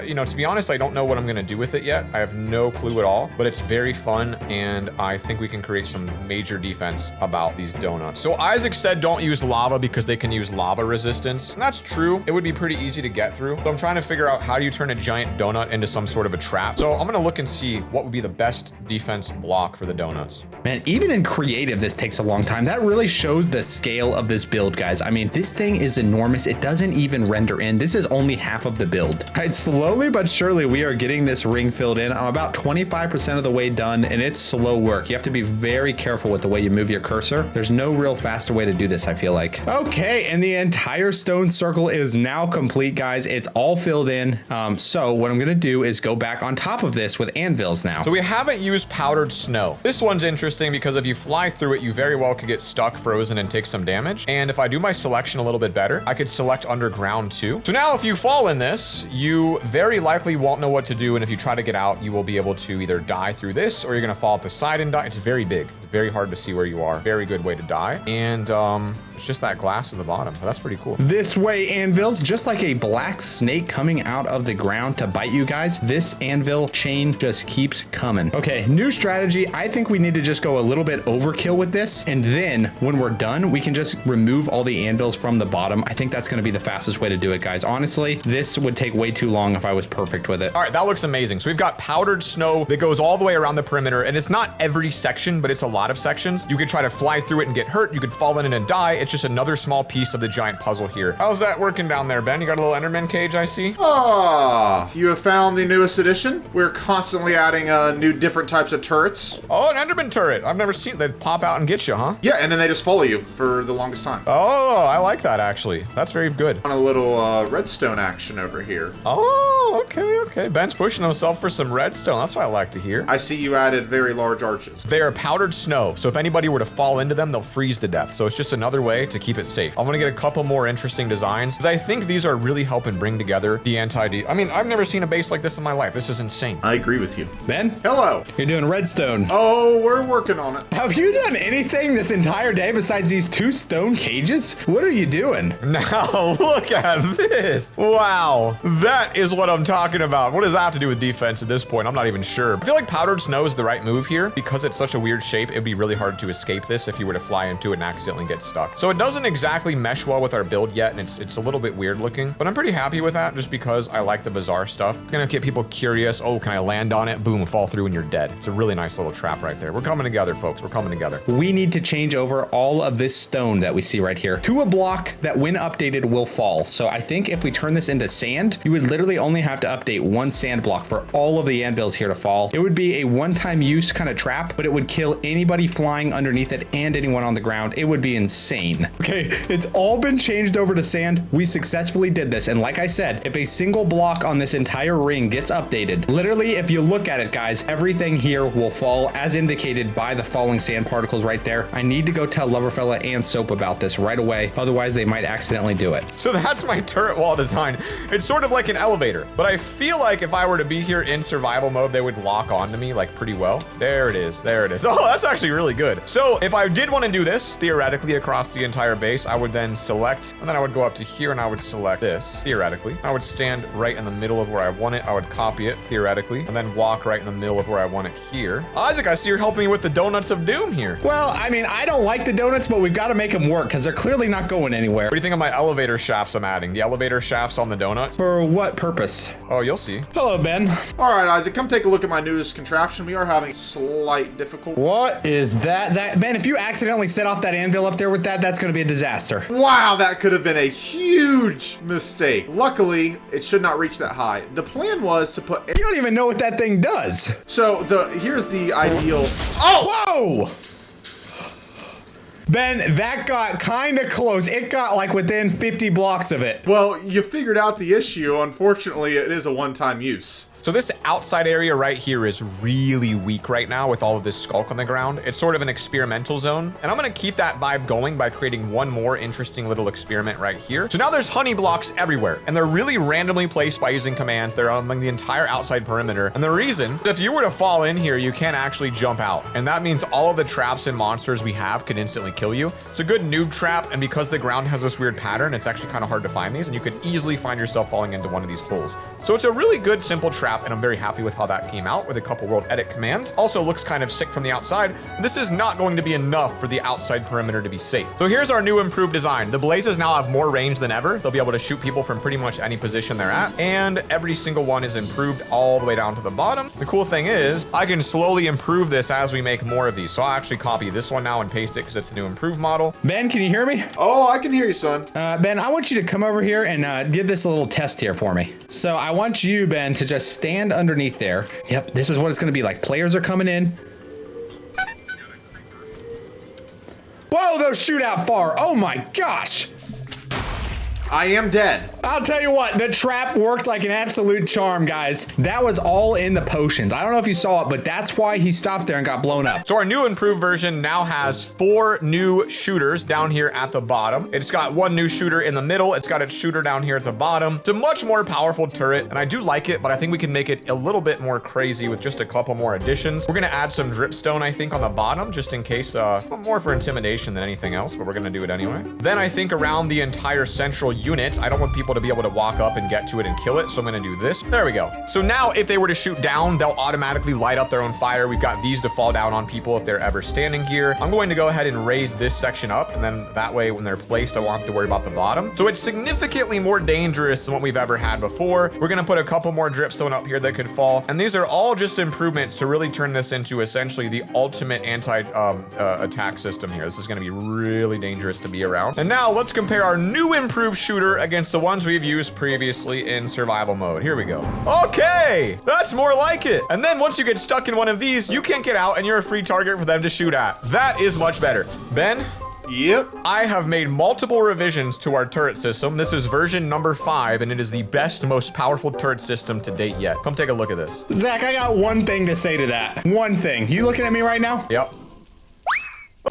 you know, to be honest, I don't know what I'm gonna do with it yet. I have no clue at all, but it's very fun. And I think we can create some major defense about these donuts. So Isaac said don't use lava because they can use lava resistance. And that's true. It would be pretty easy to get through. So I'm trying to figure out how do you turn a giant donut into some sort of a trap. So I'm gonna look and see what would be the best defense block for the donuts. Man, even in creative, this takes a long time. That really shows the scale of this build, guys. I mean, this thing is enormous. It doesn't even render in. This is only half of the build. All right, slowly but surely, we are getting this ring filled in. I'm about 25% of the way done, and it's slow work. You have to be very careful with the way you move your cursor. There's no real faster way to do this, I feel like. Okay, and the entire stone circle is now complete, guys. It's all filled in. So what I'm gonna do is go back on top of this with anvils now. So we haven't used powdered snow. This one's interesting because if you fly through it, you very well could get stuck, frozen, and take some damage. And if I do my selection a little bit better, I could select underground too. So now if you fall in this, you very likely won't know what to do. And if you try to get out, you will be able to either die through this or you're gonna fall up the side and die. It's very big. Very hard to see where you are. Very good way to die. And it's just that glass at the bottom. That's pretty cool. This way, anvils, just like a black snake coming out of the ground to bite you guys, this anvil chain just keeps coming. Okay, new strategy. I think we need to just go a little bit overkill with this. And then when we're done, we can just remove all the anvils from the bottom. I think that's going to be the fastest way to do it, guys. Honestly, this would take way too long if I was perfect with it. All right, that looks amazing. So we've got powdered snow that goes all the way around the perimeter, and it's not every section, but it's a lot of sections. You could try to fly through it and get hurt. You could fall in it and die. It's just another small piece of the giant puzzle here. How's that working down there, Ben? You got a little Enderman cage, I see. Ah, you have found the newest edition. We're constantly adding new different types of turrets. Oh, an Enderman turret. I've never seen. They pop out and get you, huh? Yeah, and then they just follow you for the longest time. Oh, I like that, actually. That's very good. On a little redstone action over here. Oh, okay. Ben's pushing himself for some redstone. That's what I like to hear. I see you added very large arches. They are powdered snow, so if anybody were to fall into them, they'll freeze to death. So it's just another way to keep it safe. I'm gonna get a couple more interesting designs, because I think these are really helping bring together the I mean, I've never seen a base like this in my life. This is insane. I agree with you. Ben? Hello. You're doing redstone. Oh, we're working on it. Have you done anything this entire day besides these 2 stone cages? What are you doing? Now, look at this. Wow. That is what I'm talking about. What does that have to do with defense at this point? I'm not even sure. I feel like powdered snow is the right move here. Because it's such a weird shape, it'd be really hard to escape this if you were to fly into it and accidentally get stuck. So it doesn't exactly mesh well with our build yet, and it's a little bit weird looking, but I'm pretty happy with that just because I like the bizarre stuff. It's gonna get people curious. Oh, can I land on it? Boom, fall through and you're dead. It's a really nice little trap right there. We're coming together, folks. We're coming together. We need to change over all of this stone that we see right here to a block that when updated will fall. So I think if we turn this into sand, you would literally only have to update 1 sand block for all of the anvils here to fall. It would be a one-time use kind of trap, but it would kill anybody flying underneath it and anyone on the ground. It would be insane. Okay, it's all been changed over to sand. We successfully did this. And like I said, if a single block on this entire ring gets updated, literally, if you look at it, guys, everything here will fall as indicated by the falling sand particles right there. I need to go tell LoverFella and Soap about this right away. Otherwise, they might accidentally do it. So that's my turret wall design. It's sort of like an elevator, but I feel like if I were to be here in survival mode, they would lock onto me like pretty well. There it is. There it is. Oh, that's actually really good. So if I did want to do this theoretically across the entire base, I would then select, and then I would go up to here and I would select this theoretically. I would stand right in the middle of where I want it. I would copy it theoretically and then walk right in the middle of where I want it here. Isaac, I see you're helping me with the donuts of doom here. Well, I mean, I don't like the donuts, but we've got to make them work because they're clearly not going anywhere. What do you think of my elevator shafts I'm adding? The elevator shafts on the donuts? For what purpose? Oh, you'll see. Hello, Ben. All right, Isaac, come take a look at my newest contraption. We are having slight difficulty. What is that? Ben, if you accidentally set off that anvil up there with that, that's going to be a disaster. Wow, that could have been a huge mistake. Luckily, it should not reach that high. The plan was to put... You don't even know what that thing does. So here's the ideal... Oh! Whoa! Ben, that got kind of close. It got like within 50 blocks of it. Well, you figured out the issue. Unfortunately, it is a one-time use. So this outside area right here is really weak right now with all of this skulk on the ground. It's sort of an experimental zone. And I'm gonna keep that vibe going by creating one more interesting little experiment right here. So now there's honey blocks everywhere and they're really randomly placed by using commands. They're on like the entire outside perimeter. And the reason, if you were to fall in here, you can't actually jump out. And that means all of the traps and monsters we have could instantly kill you. It's a good noob trap. And because the ground has this weird pattern, it's actually kind of hard to find these and you could easily find yourself falling into one of these holes. So it's a really good, simple trap. And I'm very happy with how that came out with a couple world edit commands. Also looks kind of sick from the outside. This is not going to be enough for the outside perimeter to be safe. So here's our new improved design. The blazes now have more range than ever. They'll be able to shoot people from pretty much any position they're at. And every single one is improved all the way down to the bottom. The cool thing is I can slowly improve this as we make more of these. So I'll actually copy this one now and paste it because it's a new improved model. Ben, can you hear me? Oh, I can hear you, son. Ben, I want you to come over here and give this a little test here for me. So I want you, Ben, to just stand underneath there. Yep, this is what it's going to be like. Players are coming in. Whoa, those shoot out far. Oh my gosh. I am dead. I'll tell you what, the trap worked like an absolute charm, guys. That was all in the potions. I don't know if you saw it, but that's why he stopped there and got blown up. So our new improved version now has 4 new shooters down here at the bottom. It's got 1 new shooter in the middle. It's got its shooter down here at the bottom. It's a much more powerful turret, and I do like it, but I think we can make it a little bit more crazy with just a couple more additions. We're gonna add some dripstone, I think, on the bottom, just in case, more for intimidation than anything else, but we're gonna do it anyway. Then I think around the entire central unit, I don't want people to be able to walk up and get to it and kill it, so I'm gonna do this. There we go. So now if they were to shoot down, they'll automatically light up their own fire. We've got these to fall down on people if they're ever standing here. I'm going to go ahead and raise this section up, and then that way when they're placed, I won't have to worry about the bottom. So it's significantly more dangerous than what we've ever had before. We're gonna put a couple more dripstone up here that could fall, and these are all just improvements to really turn this into essentially the ultimate attack system here. This is gonna be really dangerous to be around. And now let's compare our new improved shooter against the ones we've used previously in survival mode. Here we go. Okay, that's more like it. And then once you get stuck in one of these, you can't get out and you're a free target for them to shoot at. That is much better. Ben? Yep. I have made multiple revisions to our turret system. This is version number 5, and it is the best, most powerful turret system to date yet. Come take a look at this. Zach, I got one thing to say to that. One thing. You looking at me right now? Yep.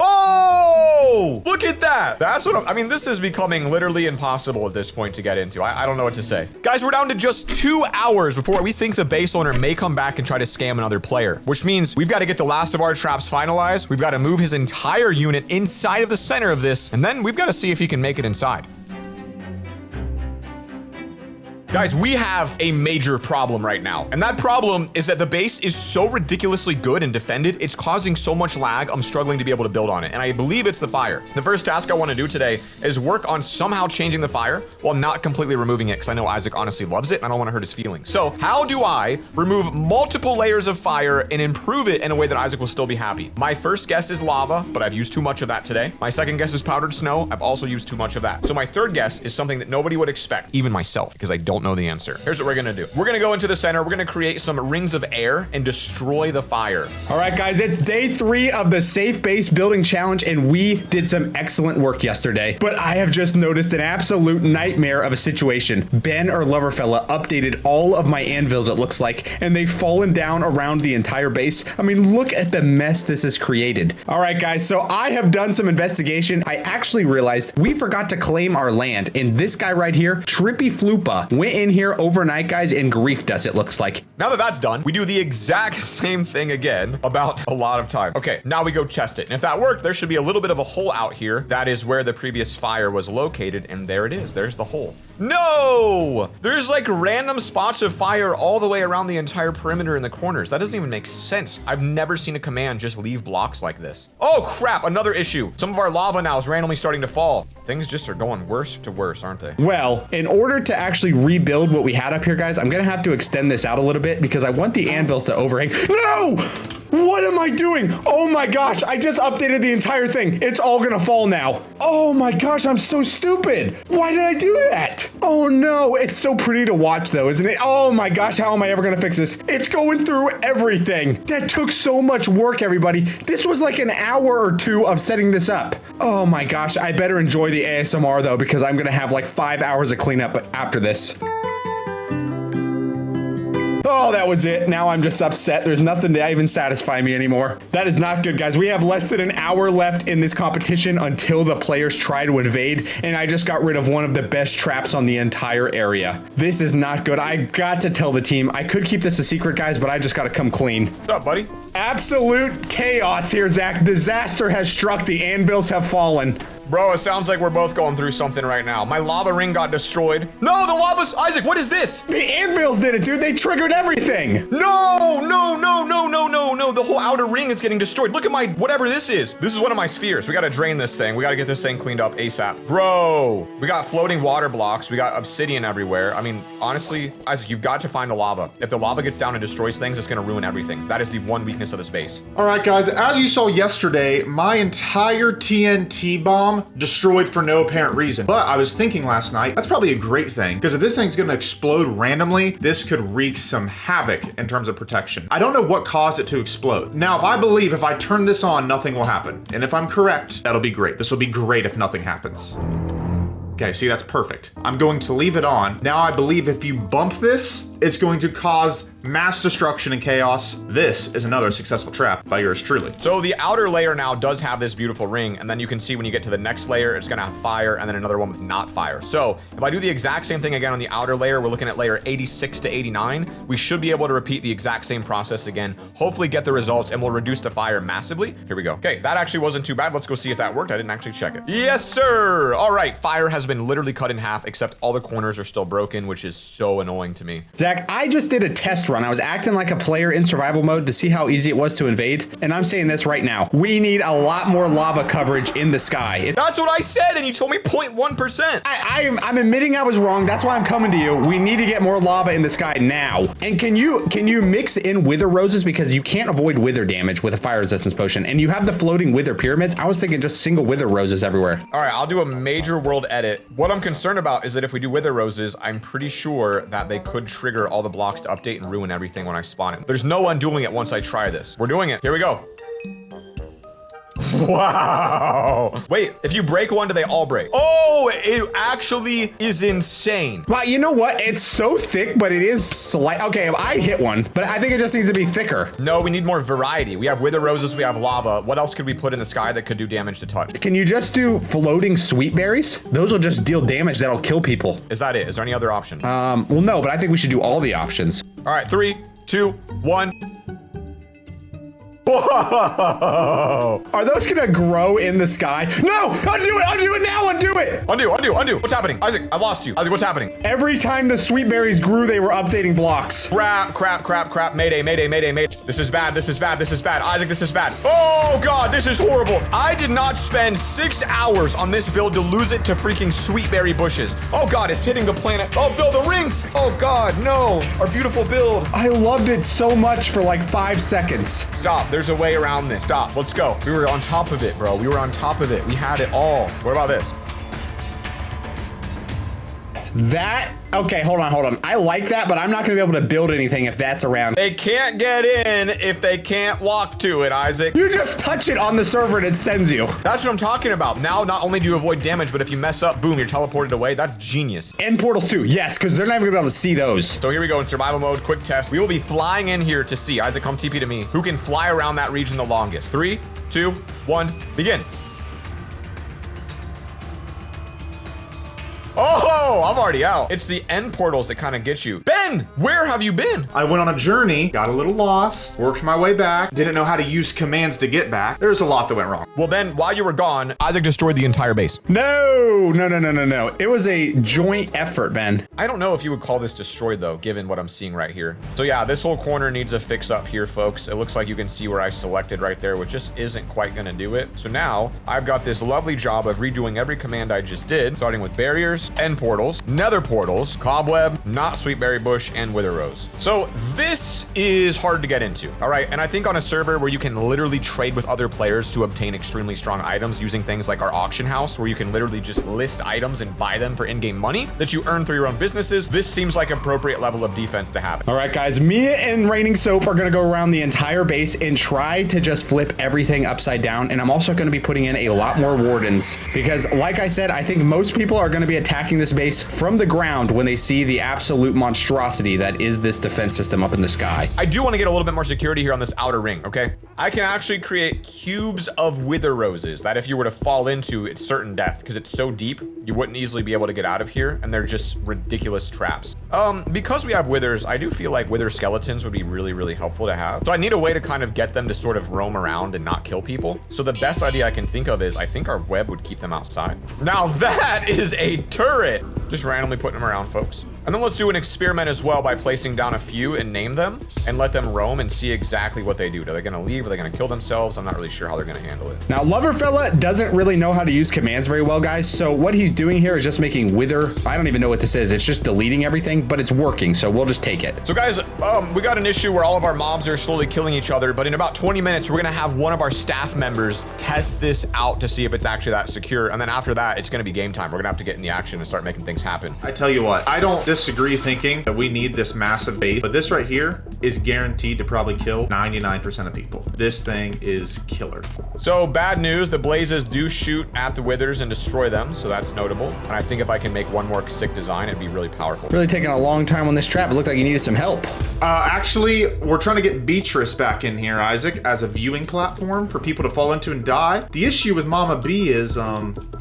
Oh, look at that. That's what I mean, this is becoming literally impossible at this point to get into. I don't know what to say. Guys, we're down to just 2 hours before we think the base owner may come back and try to scam another player, which means we've got to get the last of our traps finalized. We've got to move his entire unit inside of the center of this, and then we've got to see if he can make it inside. Guys, we have a major problem right now, and that problem is that the base is so ridiculously good and defended, it's causing so much lag, I'm struggling to be able to build on it, and I believe it's the fire. The first task I want to do today is work on somehow changing the fire while not completely removing it, because I know Isaac honestly loves it, and I don't want to hurt his feelings. So how do I remove multiple layers of fire and improve it in a way that Isaac will still be happy? My first guess is lava, but I've used too much of that today. My second guess is powdered snow. I've also used too much of that. So my third guess is something that nobody would expect, even myself, because I don't know the answer. Here's what we're gonna do. We're gonna go into the center. We're gonna create some rings of air and destroy the fire. All right, guys, it's day 3 of the safe base building challenge, and we did some excellent work yesterday. But I have just noticed an absolute nightmare of a situation. Ben or LoverFella updated all of my anvils, it looks like, and they've fallen down around the entire base. I mean, look at the mess this has created. All right, guys, so I have done some investigation. I actually realized we forgot to claim our land, and this guy right here, Trippy Floopa, went in here overnight, guys, and griefed us, it looks like. Now that that's done, we do the exact same thing again about a lot of time. Okay, now we go chest it. And if that worked, there should be a little bit of a hole out here. That is where the previous fire was located, and there it is. There's the hole. No! There's like random spots of fire all the way around the entire perimeter in the corners. That doesn't even make sense. I've never seen a command just leave blocks like this. Oh crap, another issue. Some of our lava now is randomly starting to fall. Things just are going worse to worse, aren't they? Well, in order to actually rebuild what we had up here, guys, I'm gonna have to extend this out a little bit because I want the anvils to overhang. No! What am I doing? Oh my gosh, I just updated the entire thing. It's all gonna fall now. Oh my gosh, I'm so stupid. Why did I do that? Oh no, it's so pretty to watch though, isn't it? Oh my gosh, how am I ever gonna fix this? It's going through everything. That took so much work, everybody. This was like an hour or 2 of setting this up. Oh my gosh, I better enjoy the ASMR though, because I'm gonna have like 5 hours of cleanup after this. Oh, that was it. Now I'm just upset. There's nothing to even satisfy me anymore. That is not good, guys. We have less than an hour left in this competition until the players try to invade, and I just got rid of one of the best traps on the entire area. This is not good. I got to tell the team. I could keep this a secret, guys, but I just got to come clean. What's up, buddy? Absolute chaos here, Zach. Disaster has struck. The anvils have fallen. Bro, it sounds like we're both going through something right now. My lava ring got destroyed. No, the lava's... Isaac, what is this? The anvils did it, dude. They triggered everything. No, no, no, no, no, no, no. The whole outer ring is getting destroyed. Look at my... whatever this is. This is one of my spheres. We got to drain this thing. We got to get this thing cleaned up ASAP. Bro, we got floating water blocks. We got obsidian everywhere. I mean, honestly, Isaac, you've got to find the lava. If the lava gets down and destroys things, it's going to ruin everything. That is the one weakness of this base. All right, guys, as you saw yesterday, my entire TNT bomb destroyed for no apparent reason. But I was thinking last night, that's probably a great thing, because if this thing's gonna explode randomly, this could wreak some havoc in terms of protection. I don't know what caused it to explode. Now, if I believe if I turn this on, nothing will happen. And if I'm correct, that'll be great. This will be great if nothing happens. Okay, see, that's perfect. I'm going to leave it on. Now I believe if you bump this, it's going to cause mass destruction and chaos. This is another successful trap by yours truly. So the outer layer now does have this beautiful ring, and then you can see when you get to the next layer, it's gonna have fire, and then another one with not fire. So if I do the exact same thing again on the outer layer, we're looking at layer 86 to 89. We should be able to repeat the exact same process again, hopefully get the results, and we'll reduce the fire massively. Here we go. Okay, that actually wasn't too bad. Let's go see if that worked. I didn't actually check it. Yes, sir. All right, fire has been literally cut in half, except all the corners are still broken, which is so annoying to me. Zach, I just did a test run. I was acting like a player in survival mode to see how easy it was to invade. And I'm saying this right now. We need a lot more lava coverage in the sky. That's what I said, and you told me 0.1%. I'm admitting I was wrong. That's why I'm coming to you. We need to get more lava in the sky now. And can you mix in wither roses, because you can't avoid wither damage with a fire resistance potion, and you have the floating wither pyramids. I was thinking just single wither roses everywhere. All right, I'll do a major world edit. What I'm concerned about is that if we do wither roses, I'm pretty sure that they could trigger all the blocks to update and ruin everything when I spawn it. There's no undoing it once I try this. We're doing it. Here we go. Wow. Wait, if you break one, do they all break? Oh, it actually is insane. Well, you know what? It's so thick, but it is slight. Okay, I hit one, but I think it just needs to be thicker. No, we need more variety. We have wither roses, we have lava. What else could we put in the sky that could do damage to touch? Can you just do floating sweet berries? Those will just deal damage that'll kill people. Is that it? Is there any other option? Well, no, but I think we should do all the options. All right, 3, 2, 1. Whoa! Are those gonna grow in the sky? No! Undo it now! Undo it! Undo. What's happening? Isaac, I lost you. Isaac, what's happening? Every time the sweet berries grew, they were updating blocks. Crap. Mayday. This is bad. Isaac, this is bad. Oh God, this is horrible. I did not spend 6 hours on this build to lose it to freaking sweet berry bushes. Oh God, it's hitting the planet. Oh, Bill, the rings. Oh God, no. Our beautiful build. I loved it so much for like 5 seconds. Stop. There's a way around this. Stop. Let's go. We were on top of it, bro. We were on top of it. We had it all. What about this? Okay, hold on. I like that, but I'm not gonna be able to build anything if that's around. They can't get in if they can't walk to it, Isaac. You just touch it on the server and it sends you. That's what I'm talking about. Now, not only do you avoid damage, but if you mess up, boom, you're teleported away. That's genius. And portals too, yes, because they're not even gonna be able to see those. So here we go in survival mode, quick test. We will be flying in here to see, Isaac, come TP to me, who can fly around that region the longest. 3, 2, 1, begin. Oh, I'm already out. It's the end portals that kind of get you. Ben, where have you been? I went on a journey, got a little lost, worked my way back, didn't know how to use commands to get back. There's a lot that went wrong. Well, Ben, while you were gone, Isaac destroyed the entire base. No. It was a joint effort, Ben. I don't know if you would call this destroyed though, given what I'm seeing right here. So yeah, this whole corner needs a fix up here, folks. It looks like you can see where I selected right there, which just isn't quite gonna do it. So now I've got this lovely job of redoing every command I just did, starting with barriers, end portals, nether portals, cobweb, not sweetberry bush, and wither rose. So this is hard to get into, all right? And I think on a server where you can literally trade with other players to obtain extremely strong items using things like our auction house, where you can literally just list items and buy them for in-game money that you earn through your own businesses, this seems like appropriate level of defense to have. All right, guys, Mia and Raining Soap are gonna go around the entire base and try to just flip everything upside down. And I'm also gonna be putting in a lot more wardens because, like I said, I think most people are gonna be attacking this base from the ground when they see the absolute monstrosity that is this defense system up in the sky. I do want to get a little bit more security here on this outer ring, okay? I can actually create cubes of wither roses that if you were to fall into, it's certain death because it's so deep, you wouldn't easily be able to get out of here, and they're just ridiculous traps. Because we have withers, I do feel like wither skeletons would be really, really helpful to have. So I need a way to kind of get them to sort of roam around and not kill people. So the best idea I can think of is I think our web would keep them outside. Now that is a turret. Just randomly putting them around, folks. And then let's do an experiment as well by placing down a few and name them and let them roam and see exactly what they do. Are they gonna leave? Are they gonna kill themselves? I'm not really sure how they're gonna handle it. Now, LoverFella doesn't really know how to use commands very well, guys. So what he's doing here is just making wither. I don't even know what this is. It's just deleting everything, but it's working. So we'll just take it. So guys, we got an issue where all of our mobs are slowly killing each other, but in about 20 minutes, we're gonna have one of our staff members test this out to see if it's actually that secure. And then after that, it's gonna be game time. We're gonna have to get in the action and start making things happen. I tell you what, I don't disagree thinking that we need this massive base, but this right here is guaranteed to probably kill 99% of people. This thing is killer. So bad news, the blazes do shoot at the withers and destroy them, so that's notable. And I think if I can make one more sick design, it'd be really powerful. Really taking a long time on this trap. It looked like you needed some help. Actually, we're trying to get Beatrice back in here, Isaac, as a viewing platform for people to fall into and die. The issue with Mama B is,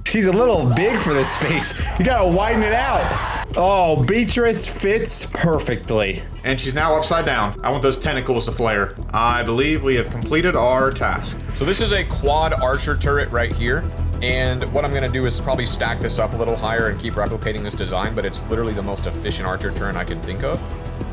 She's a little big for this space. You gotta widen it out. Oh, Beatrice fits perfectly. And she's now upside down. I want those tentacles to flare. I believe we have completed our task. So this is a quad archer turret right here. And what I'm gonna do is probably stack this up a little higher and keep replicating this design, but it's literally the most efficient archer turret I can think of.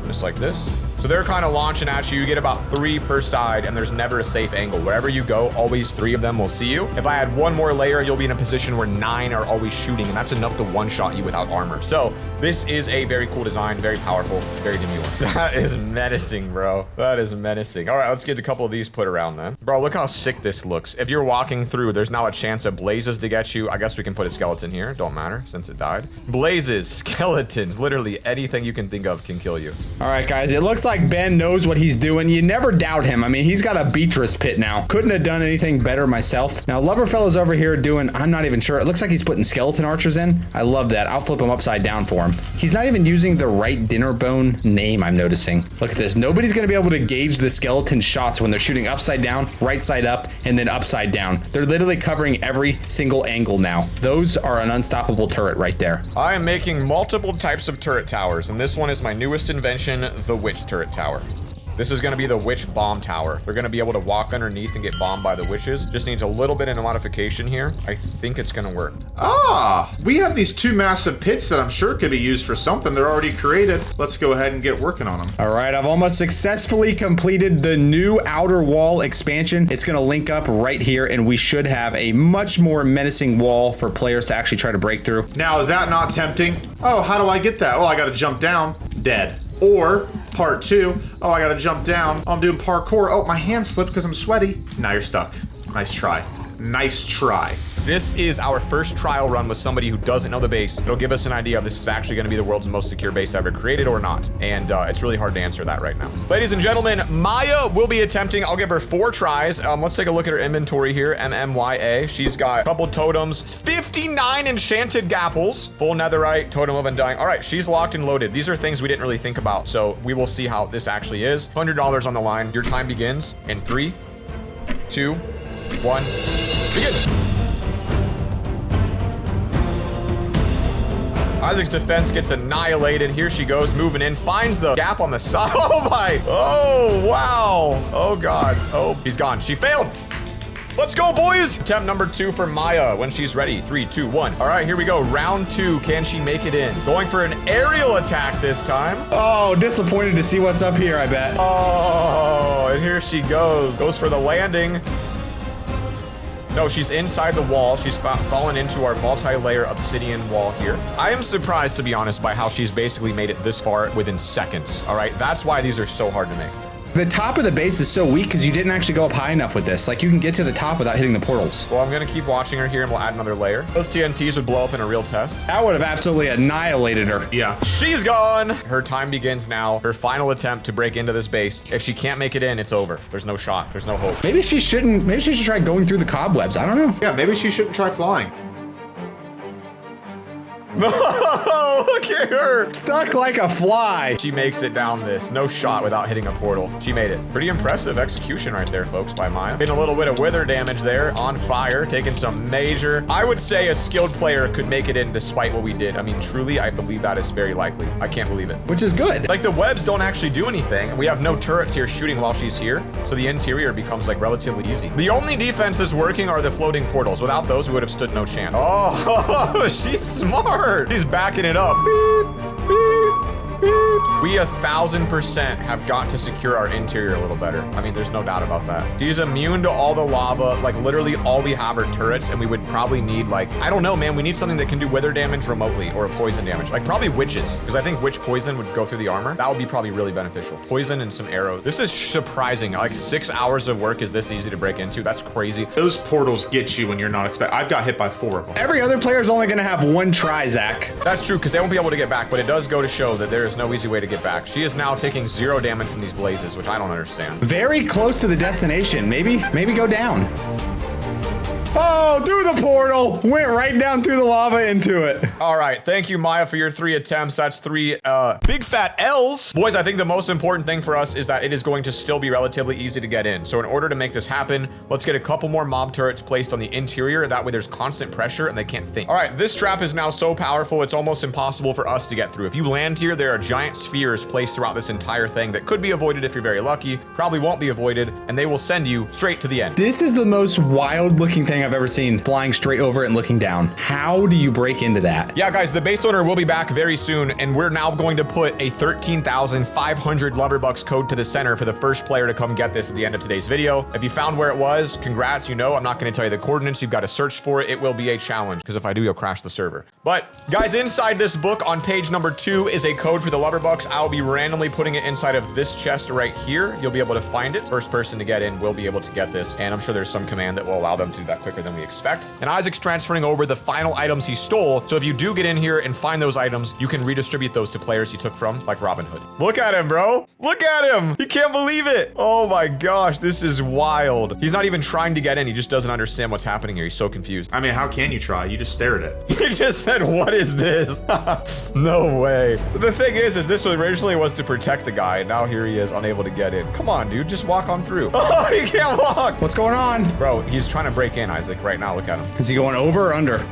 Just like this. So they're kind of launching at you. You get about 3 per side, and there's never a safe angle. Wherever you go, always 3 of them will see you. If I add 1 more layer, you'll be in a position where 9 are always shooting, and that's enough to one-shot you without armor. So this is a very cool design, very powerful, very demure. That is menacing, bro. That is menacing. All right, let's get a couple of these put around then. Bro, look how sick this looks. If you're walking through, there's now a chance of blazes to get you. I guess we can put a skeleton here. Don't matter, since it died. Blazes, skeletons, literally anything you can think of can kill you. All right, guys, it looks like Ben knows what he's doing. You never doubt him. I mean, he's got a Beatrice pit now. Couldn't have done anything better myself. Now, LoverFella's over here doing, I'm not even sure. It looks like he's putting skeleton archers in. I love that. I'll flip him upside down for him. He's not even using the right dinner bone name, I'm noticing. Look at this. Nobody's going to be able to gauge the skeleton shots when they're shooting upside down, right side up, and then upside down. They're literally covering every single angle now. Those are an unstoppable turret right there. I am making multiple types of turret towers, and this one is my newest invention, the witch turret tower. This is gonna be the witch bomb tower. They're gonna be able to walk underneath and get bombed by the witches. Just needs a little bit of a modification here. I think it's gonna work. Ah, we have these 2 massive pits that I'm sure could be used for something. They're already created. Let's go ahead and get working on them. All right, I've almost successfully completed the new outer wall expansion. It's gonna link up right here, and we should have a much more menacing wall for players to actually try to break through. Now, is that not tempting? Oh, how do I get that? Well, I gotta jump down. Dead. Or part 2. Oh, I gotta jump down. Oh, I'm doing parkour. Oh, my hand slipped because I'm sweaty. Now you're stuck. Nice try. Nice try. This is our first trial run with somebody who doesn't know the base. It'll give us an idea if this is actually gonna be the world's most secure base ever created or not. And it's really hard to answer that right now. Ladies and gentlemen, Maya will be attempting. I'll give her 4 tries. Let's take a look at her inventory here. MMYA. She's got a couple totems, 59 enchanted gapples, full netherite, totem of undying. All right, she's locked and loaded. These are things we didn't really think about. So we will see how this actually is. $100 on the line. Your time begins in 3, 2, 1, begin. Isaac's defense gets annihilated. Here she goes, moving in, finds the gap on the side. Oh my, oh wow. Oh God, oh, he's gone. She failed. Let's go, boys. Attempt number 2 for Maya when she's ready. 3, 2, 1. All right, here we go. Round 2, can she make it in? Going for an aerial attack this time. Oh, disappointed to see what's up here, I bet. Oh, and here she goes. Goes for the landing. No, she's inside the wall. She's fallen into our multi-layer obsidian wall here. I am surprised, to be honest, by how she's basically made it this far within seconds. All right, that's why these are so hard to make. The top of the base is so weak because you didn't actually go up high enough with this. Like, you can get to the top without hitting the portals. Well, I'm gonna keep watching her here and we'll add another layer. Those TNTs would blow up in a real test. That would have absolutely annihilated her. Yeah. She's gone. Her time begins now. Her final attempt to break into this base. If she can't make it in, it's over. There's no shot. There's no hope. Maybe she shouldn't. Maybe she should try going through the cobwebs. I don't know. Yeah, maybe she shouldn't try flying. No, look at her. Stuck like a fly. She makes it down this. No shot without hitting a portal. She made it. Pretty impressive execution right there, folks, by Maya. Getting a little bit of wither damage there. On fire. Taking some major. I would say a skilled player could make it in despite what we did. I mean, truly, I believe that is very likely. I can't believe it. Which is good. Like, the webs don't actually do anything. We have no turrets here shooting while she's here. So the interior becomes, like, relatively easy. The only defenses working are the floating portals. Without those, we would have stood no chance. Oh, she's smart. He's backing it up. Beep, beep, beep. We 1000% have got to secure our interior a little better. I mean, there's no doubt about that. She's immune to all the lava. Like, literally all we have are turrets, and we would probably need, like, I don't know, man. We need something that can do wither damage remotely or poison damage. Like, probably witches, because I think witch poison would go through the armor. That would be probably really beneficial. Poison and some arrows. This is surprising. Like, 6 hours of work is this easy to break into. That's crazy. Those portals get you when you're not expecting. I've got hit by 4 of them. Every other player is only going to have 1 try, Zach. That's true, because they won't be able to get back, but it does go to show that there is no easy way to get back. She is now taking 0 damage from these blazes, which I don't understand. Very close to the destination. Maybe go down. Oh, through the portal. Went right down through the lava into it. All right. Thank you, Maya, for your 3 attempts. That's 3 big fat L's. Boys, I think the most important thing for us is that it is going to still be relatively easy to get in. So in order to make this happen, let's get a couple more mob turrets placed on the interior. That way there's constant pressure and they can't think. All right. This trap is now so powerful, it's almost impossible for us to get through. If you land here, there are giant spheres placed throughout this entire thing that could be avoided if you're very lucky, probably won't be avoided, and they will send you straight to the end. This is the most wild looking thing I've ever seen, flying straight over it and looking down. How do you break into that? Yeah, guys, the base owner will be back very soon, and we're now going to put a 13,500 Loverbux code to the center for the first player to come get this at the end of today's video. If you found where it was, congrats. You know, I'm not going to tell you the coordinates. You've got to search for it. It will be a challenge, because if I do, you'll crash the server. But guys, inside this book on page number 2 is a code for the Loverbux. I'll be randomly putting it inside of this chest right here. You'll be able to find it. First person to get in will be able to get this, and I'm sure there's some command that will allow them to do that quicker than we expect. And Isaac's transferring over the final items he stole, so if you do get in here and find those items, you can redistribute those to players he took from, like Robin Hood. Look at him, bro. Look at him. He can't believe it. Oh my gosh, this is wild. He's not even trying to get in. He just doesn't understand what's happening here. He's so confused. I mean, how can you try? You just stare at it. He just said, what is this? No way. The thing is this originally was to protect the guy, and now here he is unable to get in. Come on, dude, just walk on through. Oh, he can't walk. What's going on? Bro, he's trying to break in, Isaac, right now. Look at him. Is he going over or under?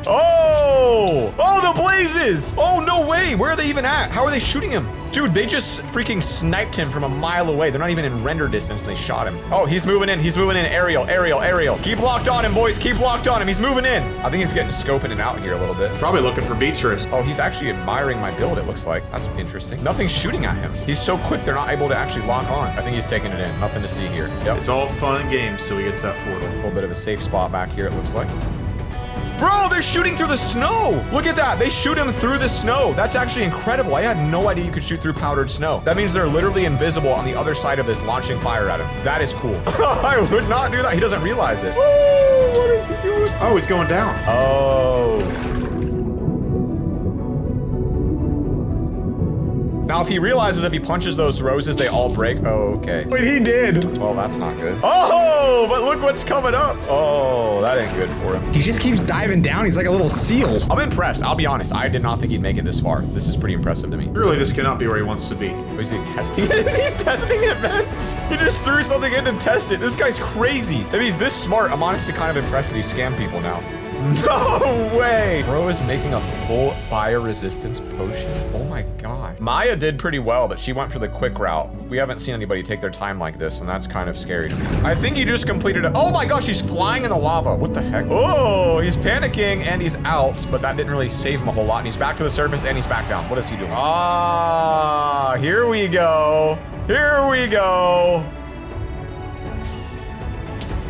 Oh! Oh, the blazes! Oh, no way! Where are they even at? How are they shooting him? Dude, they just freaking sniped him from a mile away. They're not even in render distance and they shot him. Oh, he's moving in. He's moving in. Aerial, aerial, aerial. Keep locked on him, boys. Keep locked on him. He's moving in. I think he's getting scoping and out here a little bit. Probably looking for Beatrice. Oh, he's actually admiring my build, it looks like. That's interesting. Nothing's shooting at him. He's so quick, they're not able to actually lock on. I think he's taking it in. Nothing to see here. Yep. It's all fun and games till we get to that portal. A little bit of a safe spot back here, it looks like. Bro, they're shooting through the snow. Look at that. They shoot him through the snow. That's actually incredible. I had no idea you could shoot through powdered snow. That means they're literally invisible on the other side of this, launching fire at him. That is cool. I would not do that. He doesn't realize it. Woo, what is he doing? Oh, he's going down. Oh. Now, if he realizes if he punches those roses, they all break. Oh, okay. Wait, he did. Well, that's not good. Oh, but look what's coming up. Oh, that ain't good for him. He just keeps diving down. He's like a little seal. I'm impressed. I'll be honest. I did not think he'd make it this far. This is pretty impressive to me. Really, this cannot be where he wants to be. Is he testing it? Is he testing it, man? He just threw something in to test it. This guy's crazy. If he's this smart, I'm honestly kind of impressed that he scammed people now. No way! Bro is making a full fire resistance potion. Oh my god. Maya did pretty well, but she went for the quick route. We haven't seen anybody take their time like this, and that's kind of scary to me. I think he just completed it. Oh my gosh, he's flying in the lava. What the heck? Oh, he's panicking and he's out, but that didn't really save him a whole lot. And he's back to the surface and he's back down. What is he doing? Ah, here we go. Here we go.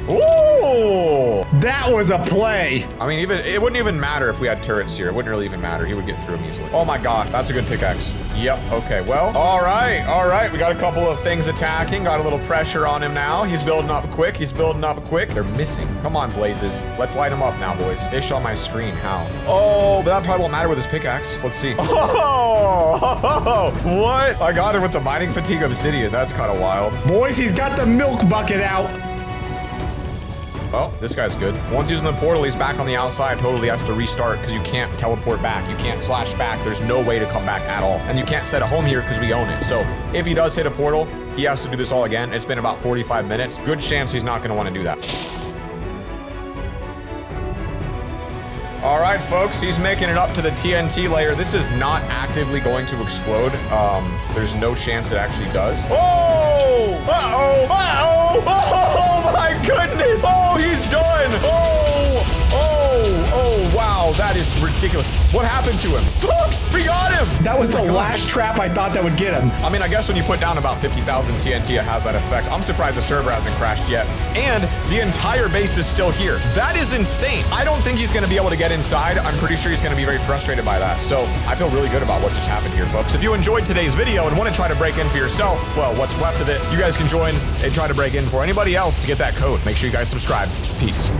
Ooh! That was a play. I mean, it wouldn't even matter if we had turrets here. It wouldn't really even matter. He would get through them easily. Oh my gosh, that's a good pickaxe. Yep, okay, well, all right. We got a couple of things attacking. Got a little pressure on him now. He's building up quick. He's building up quick. They're missing. Come on, blazes. Let's light him up now, boys. Fish on my screen, how? Oh, but that probably won't matter with his pickaxe. Let's see. Oh, what? I got him with the mining fatigue obsidian. That's kind of wild. Boys, he's got the milk bucket out. Oh, this guy's good. Once using the portal, he's back on the outside. Totally has to restart because you can't teleport back. You can't slash back. There's no way to come back at all. And you can't set a home here because we own it. So if he does hit a portal, he has to do this all again. It's been about 45 minutes. Good chance he's not going to want to do that. All right, folks, he's making it up to the TNT layer. This is not actively going to explode. There's no chance it actually does. Oh! Uh-oh! Uh-oh! Oh, my goodness! Oh, he's done! Oh, wow, that is ridiculous. What happened to him? Folks, we got him! That was the last trap I thought that would get him. I mean, I guess when you put down about 50,000 TNT, it has that effect. I'm surprised the server hasn't crashed yet. And the entire base is still here. That is insane. I don't think he's gonna be able to get inside. I'm pretty sure he's gonna be very frustrated by that. So I feel really good about what just happened here, folks. If you enjoyed today's video and want to try to break in for yourself, well, what's left of it, you guys can join and try to break in for anybody else to get that code. Make sure you guys subscribe. Peace.